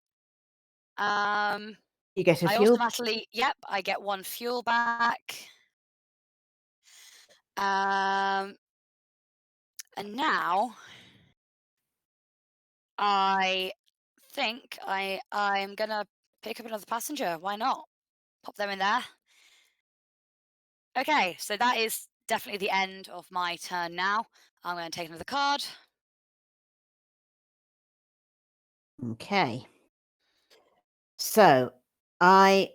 You get a I fuel. automatically, yep, I get 1 fuel back. And now I think I'm gonna pick up another passenger. Why not? Pop them in there. Okay, so that is definitely the end of my turn now. I'm going to take another card. Okay. So I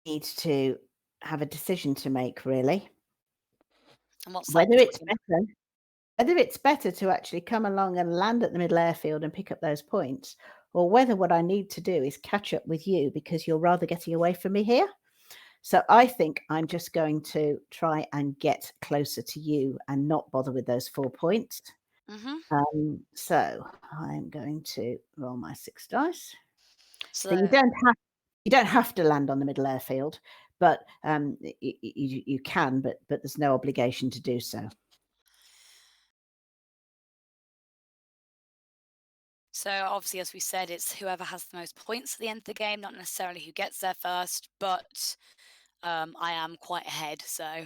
need to have a decision to make, really. And what's that Whether it's decision? better whether it's better to actually come along and land at the middle airfield and pick up those points, or whether what I need to do is catch up with you because you're rather getting away from me here. So I think I'm just going to try and get closer to you and not bother with those 4 points. Hmm. So I'm going to roll my 6 dice. So So, you don't have to land on the middle airfield, but you can, but there's no obligation to do so. so obviously, as we said, it's whoever has the most points at the end of the game, not necessarily who gets there first. But I am quite ahead, so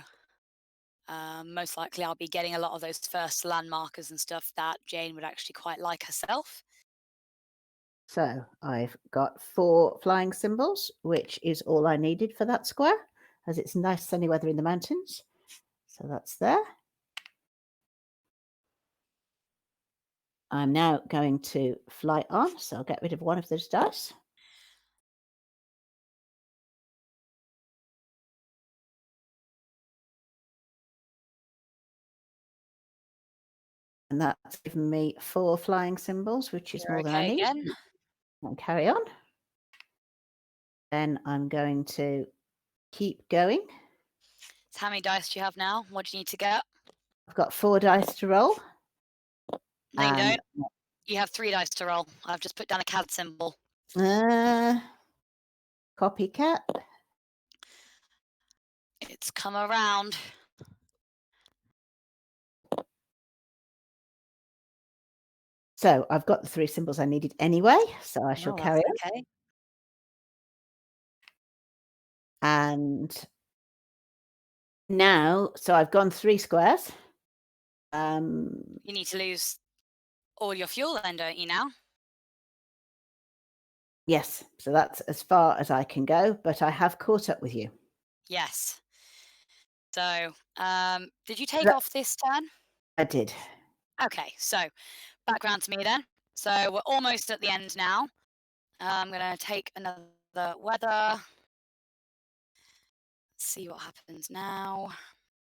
most likely I'll be getting a lot of those first land markers and stuff that Jane would actually quite like herself. So I've got 4 flying symbols, which is all I needed for that square, as it's nice sunny weather in the mountains. So that's there. I'm now going to fly on, so I'll get rid of 1 of those dice. And that's given me 4 flying symbols, which is You're more than I okay need. again. I'll carry on. Then I'm going to keep going. So how many dice do you have now? What do you need to get? I've got 4 dice to roll. No, you And don't. You have 3 dice to roll. I've just put down a CAD symbol. Copycat. It's come around. So I've got the 3 symbols I needed anyway, so I shall Oh, carry that's on. okay. And now, so I've gone 3 squares. You need to lose all your fuel then, don't you now? Yes, so that's as far as I can go, but I have caught up with you. Yes. So, did you take That off this turn? I did. Okay, so back round to me then. So we're almost at the end now. I'm gonna take another weather. See what happens now.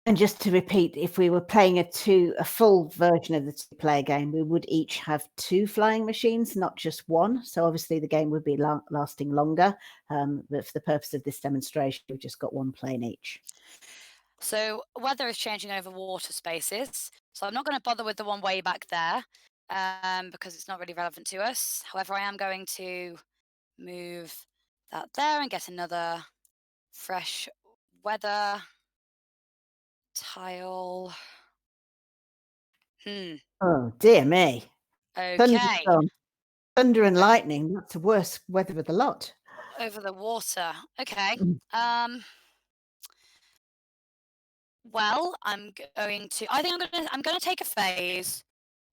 And just to repeat, if we were playing a full version of the 2-player game, we would each have 2 flying machines, not just 1. So obviously the game would be lasting longer. But for the purpose of this demonstration, we've just got 1 plane each. So weather is changing over water spaces. So I'm not going to bother with the one way back there because it's not really relevant to us. However, I am going to move that there and get another fresh weather tile. Oh, dear me. Okay. Thunderstorm. Thunder and lightning, that's the worst weather of the lot. Over the water. Okay. Well, I'm going to. I think I'm going to take a phase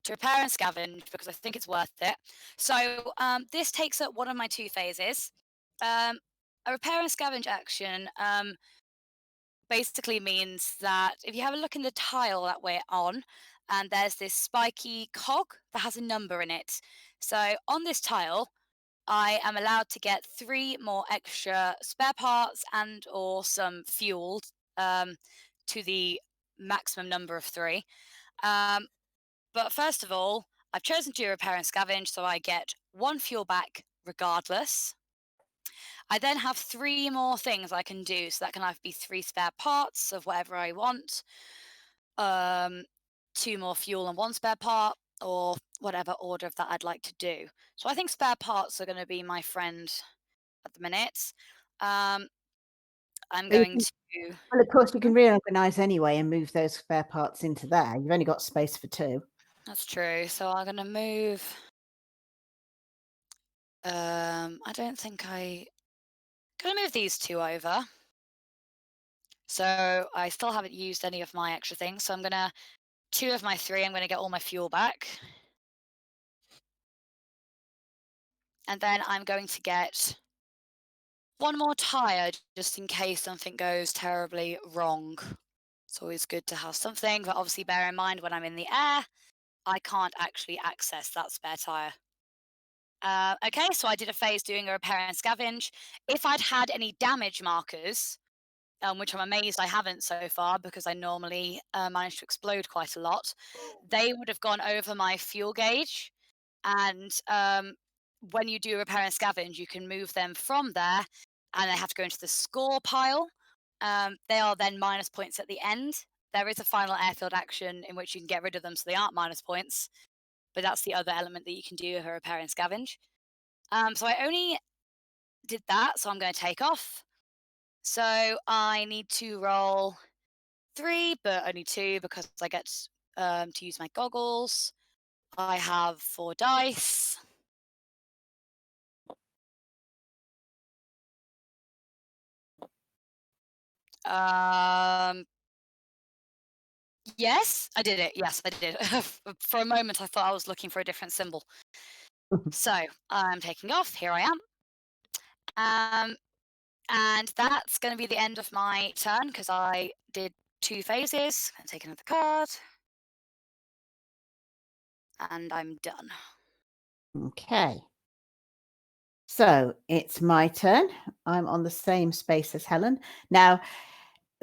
to repair and scavenge because I think it's worth it. So this takes up one of my 2 phases. A repair and scavenge action basically means that if you have a look in the tile that we're on, and there's this spiky cog that has a number in it. So on this tile, I am allowed to get 3 more extra spare parts and or some fuel to the maximum number of 3. But first of all, I've chosen to do repair and scavenge, so I get 1 fuel back regardless. I then have 3 more things I can do, so that can either be 3 spare parts of whatever I want, 2 more fuel and 1 spare part, or whatever order of that I'd like to do. So I think spare parts are going to be my friend at the minute. I'm going to. Well, of course, you can reorganize anyway and move those spare parts into there. You've only got space for 2. That's true. So I'm going to move. I don't think I. Going to move these 2 over. So I still haven't used any of my extra things. So I'm going to. 2 of my 3, I'm going to get all my fuel back. And then I'm going to get 1 more tire just in case something goes terribly wrong. It's always good to have something, but obviously bear in mind when I'm in the air, I can't actually access that spare tire. Okay, so I did a phase doing a repair and scavenge. If I'd had any damage markers, which I'm amazed I haven't so far because I normally manage to explode quite a lot, they would have gone over my fuel gauge. And when you do repair and scavenge, you can move them from there and they have to go into the score pile. They are then minus points at the end. There is a final airfield action in which you can get rid of them so they aren't minus points, but that's the other element that you can do with a repair and scavenge. So I only did that, so I'm going to take off. So I need to roll 3, but only 2 because I get to use my goggles. I have 4 dice. Yes, I did it. Yes, I did. For a moment, I thought I was looking for a different symbol. So I'm taking off. Here I am. And that's going to be the end of my turn because I did 2 phases. I'm taking another card. And I'm done. Okay. So it's my turn. I'm on the same space as Helen. Now,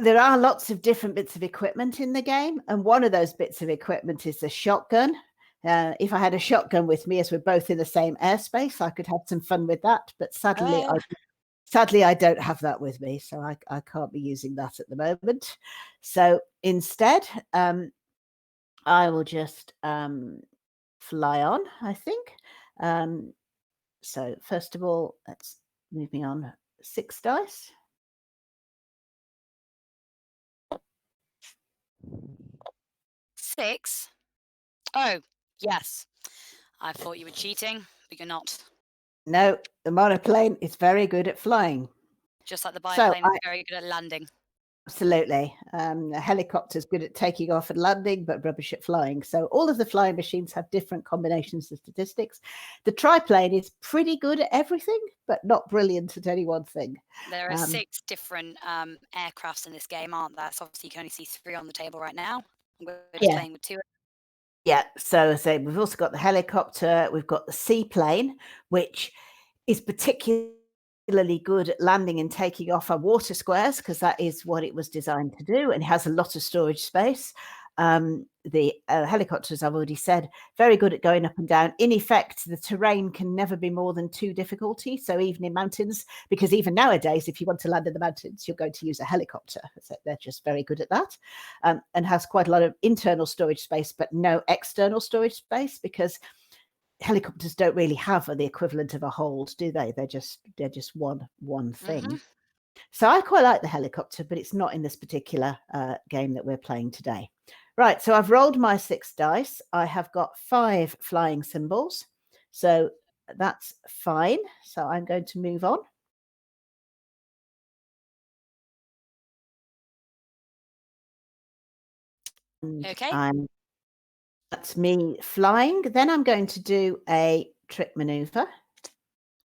there are lots of different bits of equipment in the game, and one of those bits of equipment is the shotgun. If I had a shotgun with me, as we're both in the same airspace, I could have some fun with that. But sadly, Sadly, I don't have that with me, so I can't be using that at the moment. So instead, I will just fly on, I think. So first of all, let's move me on 6 dice. 6. Oh, yes. I thought you were cheating, but you're not. No, the monoplane is very good at flying. Just like the So biplane is very good at landing. absolutely. A helicopter's good at taking off and landing, but rubbish at flying. So all of the flying machines have different combinations of statistics. The triplane is pretty good at everything, but not brilliant at any one thing. There are 6 different aircrafts in this game, aren't there? So obviously you can only see 3 on the table right now. We're just Yeah. playing with 2. Yeah. So we've also got the helicopter, we've got the seaplane, which is particularly good at landing and taking off on water squares because that is what it was designed to do, and it has a lot of storage space. The helicopters, I've already said, very good at going up and down. In effect, the terrain can never be more than 2 difficulty. So even in mountains, because even nowadays, if you want to land in the mountains, you're going to use a helicopter. So they're just very good at that, and has quite a lot of internal storage space, but no external storage space because helicopters don't really have the equivalent of a hold, do they? They're just one thing. So I quite like the helicopter, but it's not in this particular game that we're playing today. Right, so I've rolled my 6 dice. I have got 5 flying symbols, so that's fine. So I'm going to move on. Okay. That's me flying. Then I'm going to do a trick maneuver.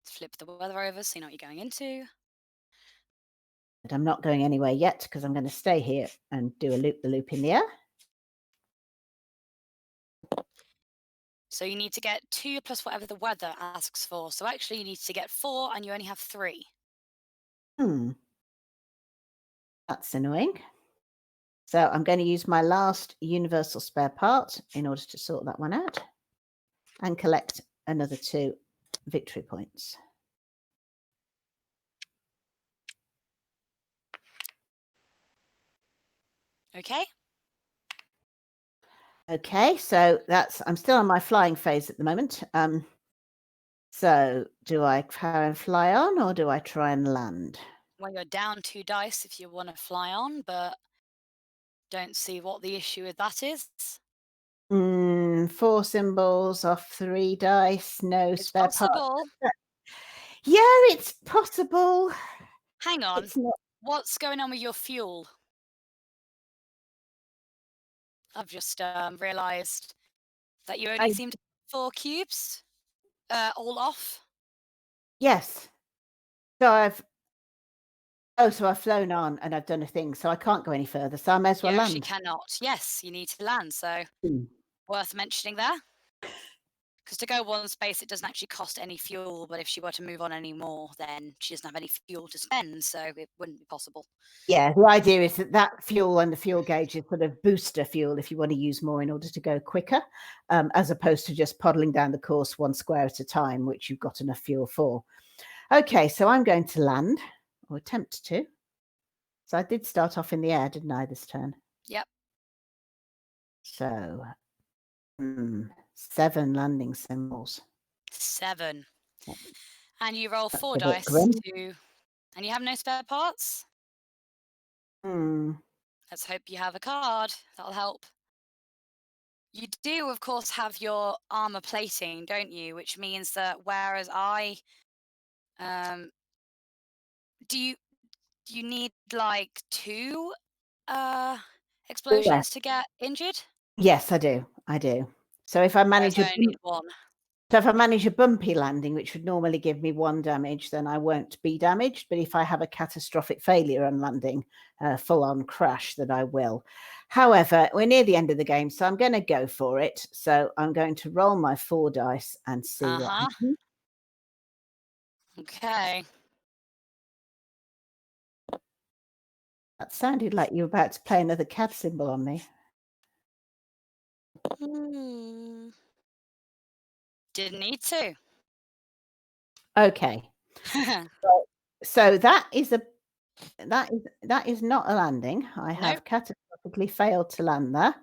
Flip the weather over so you know what you're going into. But I'm not going anywhere yet because I'm going to stay here and do a loop-the-loop in the air. So you need to get 2 plus whatever the weather asks for. So actually you need to get 4 and you only have 3. That's annoying. So I'm going to use my last universal spare part in order to sort that one out and collect another 2 victory points. Okay. Okay, so I'm still on my flying phase at the moment. So do I try and fly on or do I try and land? Well, you're down 2 dice if you want to fly on, but don't see what the issue with that is. 4 symbols off 3 dice, no It's spare parts. possible. Yeah, it's possible. Hang on. It's not. What's going on with your fuel? I've just realised that you only seem to have 4 cubes all off. Yes. So I've flown on and I've done a thing, so I can't go any further. So I may as You well actually land. cannot. Yes, you need to land. So Hmm. worth mentioning there. Because to go one space, it doesn't actually cost any fuel. But if she were to move on any more, then she doesn't have any fuel to spend. So it wouldn't be possible. Yeah, the idea is that fuel and the fuel gauge is sort of booster fuel if you want to use more in order to go quicker, as opposed to just poddling down the course 1 square at a time, which you've got enough fuel for. Okay, so I'm going to land, or attempt to. So I did start off in the air, didn't I, this turn? Yep. So 7 landing symbols. 7. And you roll That's 4 a bit dice grim. and you have no spare parts? Hmm. Let's hope you have a card. That'll help. You do, of course, have your armor plating, don't you? Which means that whereas do you need like 2 Yes, explosions to get injured? yes, I do. I do. So if I Whereas manage I only need 1. So if I manage a bumpy landing, which would normally give me 1 damage, then I won't be damaged. But if I have a catastrophic failure on landing, full-on crash, then I will. However, we're near the end of the game, so I'm going to go for it. So I'm going to roll my 4 dice and see what happens. Okay. That sounded like you were about to play another cat symbol on me. Didn't need to. Okay. So that is not a landing. I Nope. have catastrophically failed to land there.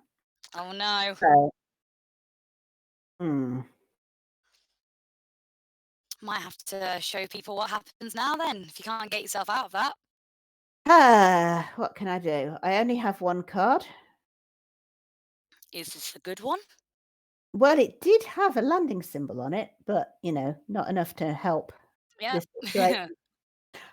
Oh no. So, hmm. Might have to show people what happens now then, if you can't get yourself out of that. What can I do? I only have 1 card. Is this a good one? Well, it did have a landing symbol on it, but, not enough to help Yeah. this situation.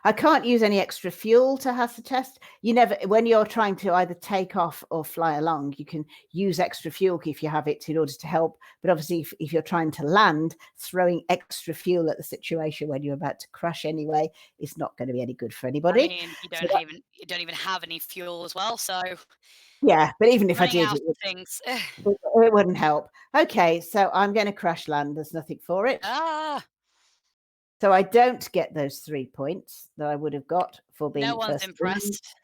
I can't use any extra fuel to hazard test. You never when you're trying to either take off or fly along, you can use extra fuel if you have it in order to help, but obviously if you're trying to land, throwing extra fuel at the situation when you're about to crash anyway is not gonna be any good for I anybody. mean, you So don't that even have any fuel as well, so yeah, but even if I running did, out it of things. it wouldn't help. Okay, so I'm gonna crash land, there's nothing for it. Ah, So I don't get those 3 points that I would have got for being no the one's first to land, impressed.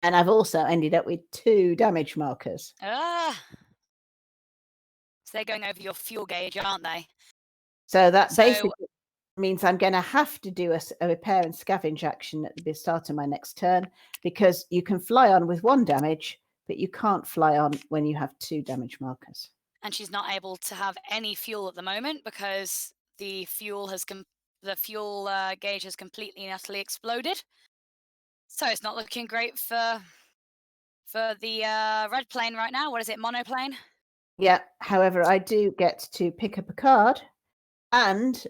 and I've also ended up with 2 damage markers. Ah, so they're going over your fuel gauge, aren't they? So that So basically means I'm gonna have to do a repair and scavenge action at the start of my next turn, because you can fly on with 1 damage, but you can't fly on when you have 2 damage markers. and she's not able to have any fuel at the moment because the fuel gauge has completely and utterly exploded. So it's not looking great for the red plane right now. What is it, monoplane? Yeah, however, I do get to pick up a card, and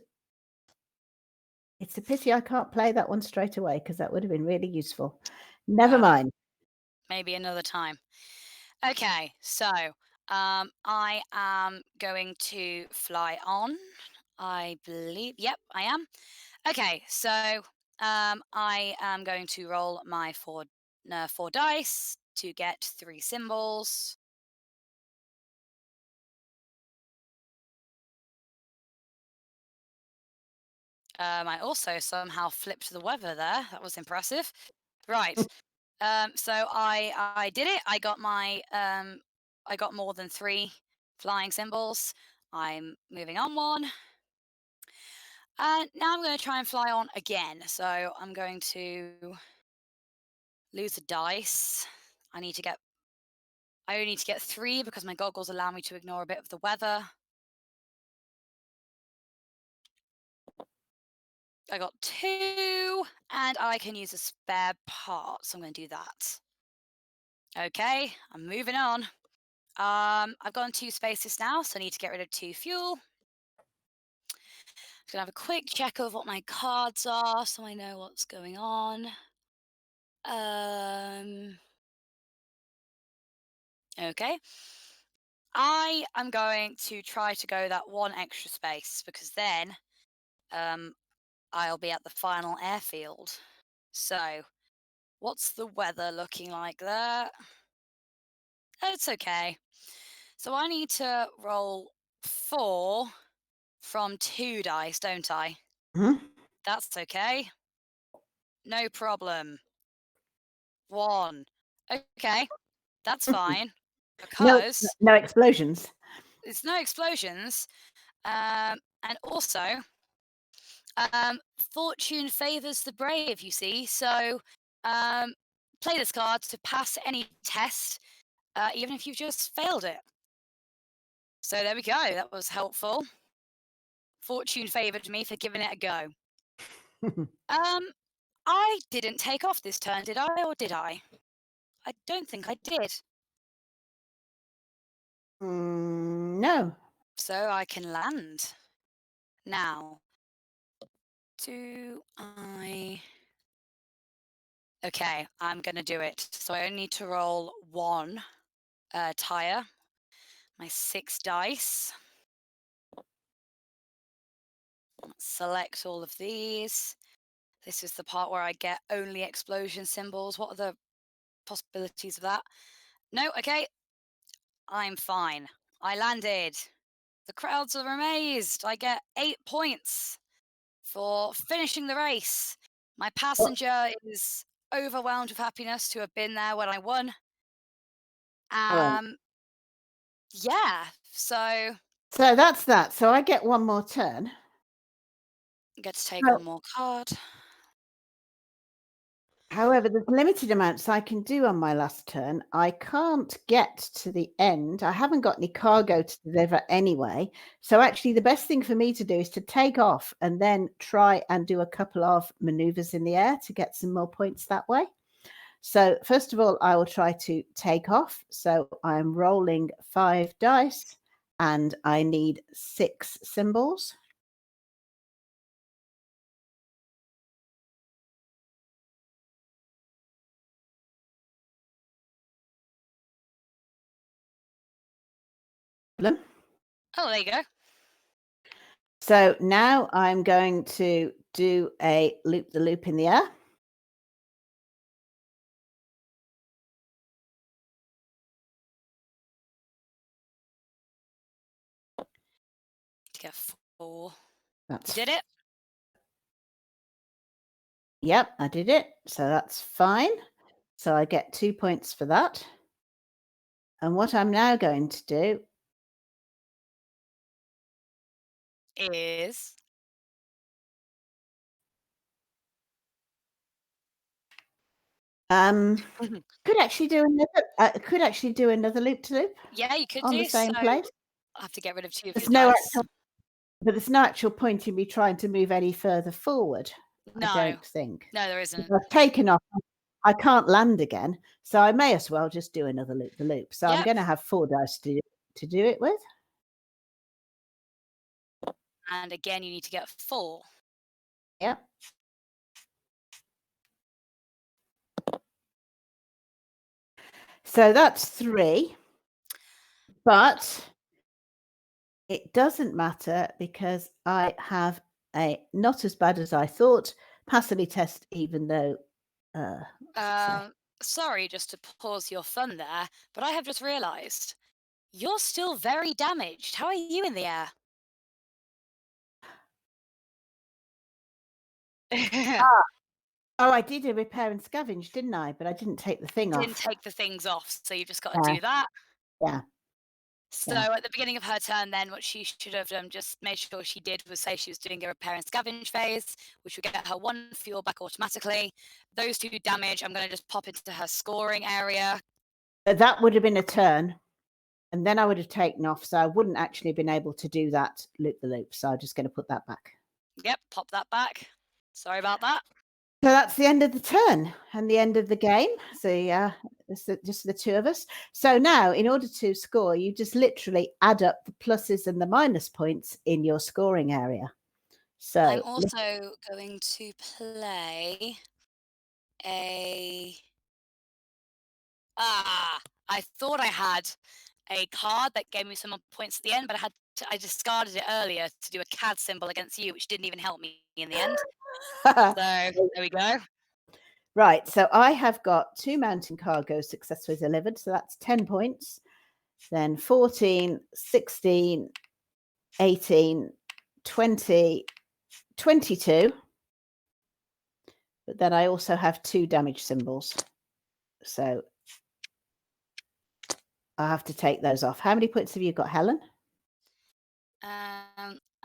it's a pity I can't play that one straight away because that would have been really useful. Never Well, mind. maybe another time. Okay, so I am going to fly on. I believe. Yep, I am. Okay, so I am going to roll my four dice to get 3 symbols. I also somehow flipped the weather there. That was impressive. Right. So I did it. I got more than 3 flying symbols. I'm moving on one. And now I'm going to try and fly on again. So I'm going to lose a dice. I need to get I only need to get 3 because my goggles allow me to ignore a bit of the weather. I got 2 and I can use a spare part. So I'm going to do that. Okay, I'm moving on. I've gone 2 spaces now, so I need to get rid of 2 fuel. Gonna have a quick check of what my cards are so I know what's going on. Okay. I am going to try to go that 1 extra space because then um, I'll be at the final airfield. So, what's the weather looking like there? It's okay. So I need to roll 4 from 2 dice, don't I? Mhm. That's okay. No problem. 1. Okay, that's fine No because no explosions. it's no explosions. And also, fortune favors the brave, you see. So, um, play this card to pass any test, even if you've just failed it. So there we go. That was helpful. Fortune favored me for giving it a go. Um, I didn't take off this turn, did I? Or did I? I don't think I did. No. So I can land. Now, do I. Okay, I'm going to do it. So I only need to roll 1 tire, my 6 dice. Select all of these. This is the part where I get only explosion symbols. What are the possibilities of that? No, okay, I'm fine. I landed. The crowds are amazed. I get 8 points for finishing the race. My Well, passenger is overwhelmed with happiness to have been there when I won. alright. Um, yeah, so I So that's that. So I get 1 more turn. get to take So 1 more card. However, there's limited amounts I can do on my last turn. I can't get to the end. I haven't got any cargo to deliver anyway. So actually, the best thing for me to do is to take off and then try and do a couple of maneuvers in the air to get some more points that way. So first of all, I will try to take off. So I'm rolling 5 dice and I need 6 symbols. Oh, there you go. So now I'm going to do a loop-the-loop in the air. To get 4. That's You did it. Yep, I did it. So that's fine. So I get 2 points for that. And what I'm now going to do Is could actually do another loop-to-loop yeah, you could on the do. same So place. I have to get rid of 2 of There's your no dice. there's no actual point in me trying to move any further forward, I No, don't think. no, there If isn't. I've taken off, I can't land again, so I may as well just do another loop-the-loop. So I'm Yep. gonna have 4 dice to do it with. And again, you need to get 4. Yep. So that's 3. But it doesn't matter because I have a not as bad as I thought passively test, even though Sorry, just to pause your fun there, but I have just realised you're still very damaged. How are you in the air? Ah, oh, I did a repair and scavenge, didn't I? But I didn't take the thing Didn't off. take the things off, so you've just got to Yeah, do that. yeah, So yeah. at the beginning of her turn, then what she should have done, just made sure she did, was say she was doing a repair and scavenge phase, which would get her 1 fuel back automatically. Those 2 damage, I'm going to just pop into her scoring area. But that would have been a turn, and then I would have taken off, so I wouldn't actually have been able to do that loop-the-loop. So I'm just going to put that back. Yep, pop that back. Sorry about that. So that's the end of the turn and the end of the game. So yeah, it's just the 2 of us. So now, in order to score, you just literally add up the pluses and the minus points in your scoring area. I'm So also going to play a I thought I had a card that gave me some more points at the end, but I discarded it earlier to do a CAD symbol against you, which didn't even help me in the end. So there we go. right, so I have got 2 mountain cargoes successfully delivered. So that's 10 points. Then 14, 16, 18, 20, 22. But then I also have 2 damage symbols. So I have to take those off. How many points have you got, Helen?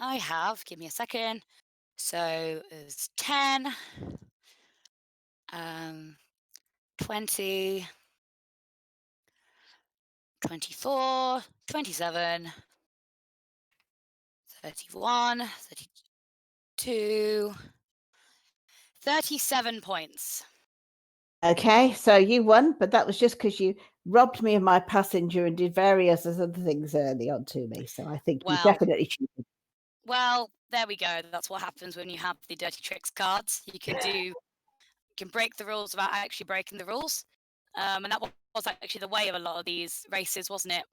I have, give me a second. So it's 10, 20, 24, 27, 31, 32, 37 points. Okay, so you won, but that was just because you robbed me of my passenger and did various other things early on to me. So I think you Well, definitely cheated. well, there we go. That's what happens when you have the dirty tricks cards. You can break the rules without actually breaking the rules. And that was actually the way of a lot of these races, wasn't it?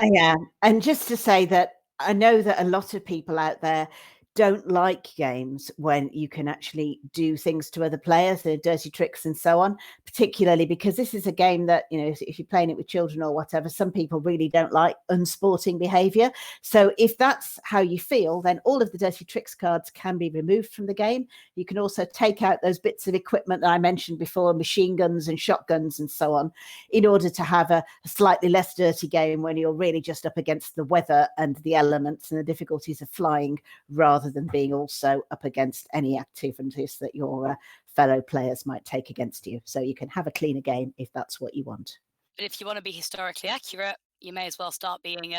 Yeah, and just to say that I know that a lot of people out there don't like games when you can actually do things to other players, the dirty tricks and so on, particularly because this is a game that, you know, if you're playing it with children or whatever, some people really don't like unsporting behavior. So if that's how you feel, then all of the dirty tricks cards can be removed from the game. You can also take out those bits of equipment that I mentioned before, machine guns and shotguns and so on, in order to have a slightly less dirty game when you're really just up against the weather and the elements and the difficulties of flying rather rather than being also up against any activities that your fellow players might take against you. So you can have a cleaner game if that's what you want. But if you want to be historically accurate, you may as well start being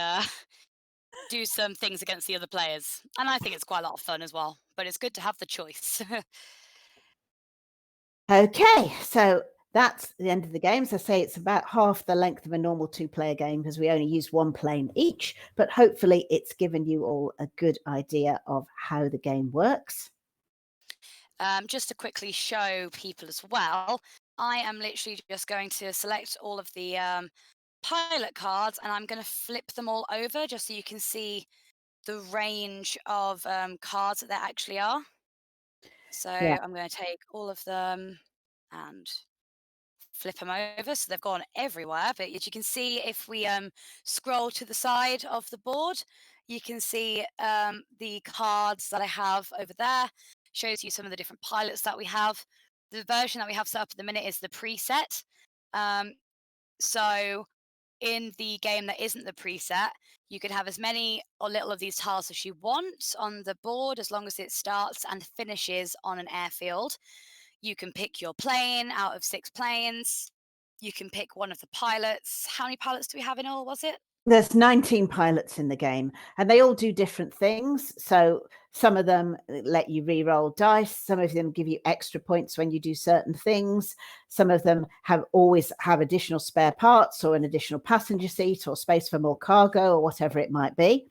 do some things against the other players. And I think it's quite a lot of fun as well. But it's good to have the choice. Okay, so that's the end of the game. As I say, it's about half the length of a normal 2-player game because we only use one plane each, but hopefully it's given you all a good idea of how the game works. Just to quickly show people as well, I am literally just going to select all of the pilot cards and I'm going to flip them all over just so you can see the range of cards that there actually are. So Yeah. I'm going to take all of them and flip them over so they've gone everywhere. But as you can see, if we scroll to the side of the board, you can see the cards that I have over there. Shows you some of the different pilots that we have. The version that we have set up at the minute is the preset. So in the game that isn't the preset, you can have as many or little of these tiles as you want on the board, as long as it starts and finishes on an airfield. You can pick your plane out of 6 planes. You can pick one of the pilots. How many pilots do we have in all, was it? There's 19 pilots in the game, and they all do different things. So some of them let you re-roll dice. Some of them give you extra points when you do certain things. Some of them always have additional spare parts or an additional passenger seat or space for more cargo or whatever it might be.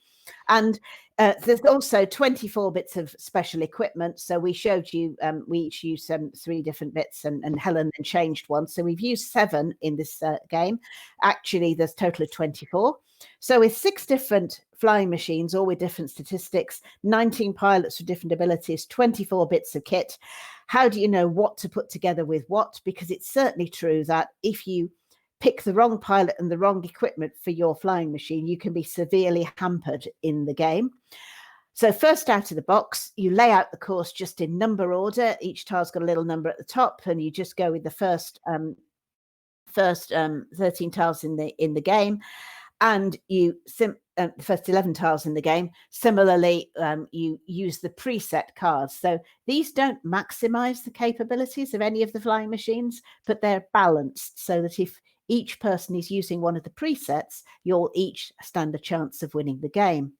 And there's also 24 bits of special equipment. So we showed you, we each used 3 different bits, and Helen then changed one. So we've used 7 in this game. Actually, there's a total of 24. So with 6 different flying machines, all with different statistics, 19 pilots with different abilities, 24 bits of kit, how do you know what to put together with what? Because it's certainly true that if you pick the wrong pilot and the wrong equipment for your flying machine, you can be severely hampered in the game. So first out of the box, you lay out the course just in number order. Each tile's got a little number at the top, and you just go with the first 13 tiles in the game, and you the first 11 tiles in the game. Similarly, you use the preset cards. So these don't maximize the capabilities of any of the flying machines, but they're balanced so that if each person is using one of the presets, you'll each stand a chance of winning the game.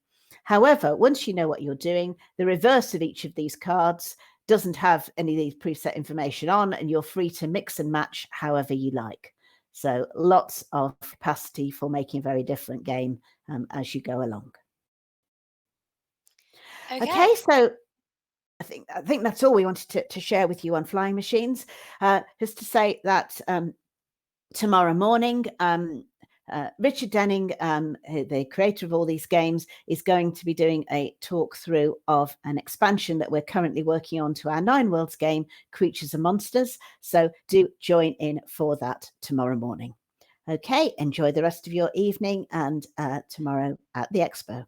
However, once you know what you're doing, the reverse of each of these cards doesn't have any of these preset information on, and you're free to mix and match however you like. So lots of capacity for making a very different game as you go along. Okay, so I think that's all we wanted to share with you on flying machines. Just to say that tomorrow morning, Richard Denning, the creator of all these games, is going to be doing a talk through of an expansion that we're currently working on to our 9 Worlds game, Creatures and Monsters. So do join in for that tomorrow morning. Okay, enjoy the rest of your evening, and tomorrow at the expo.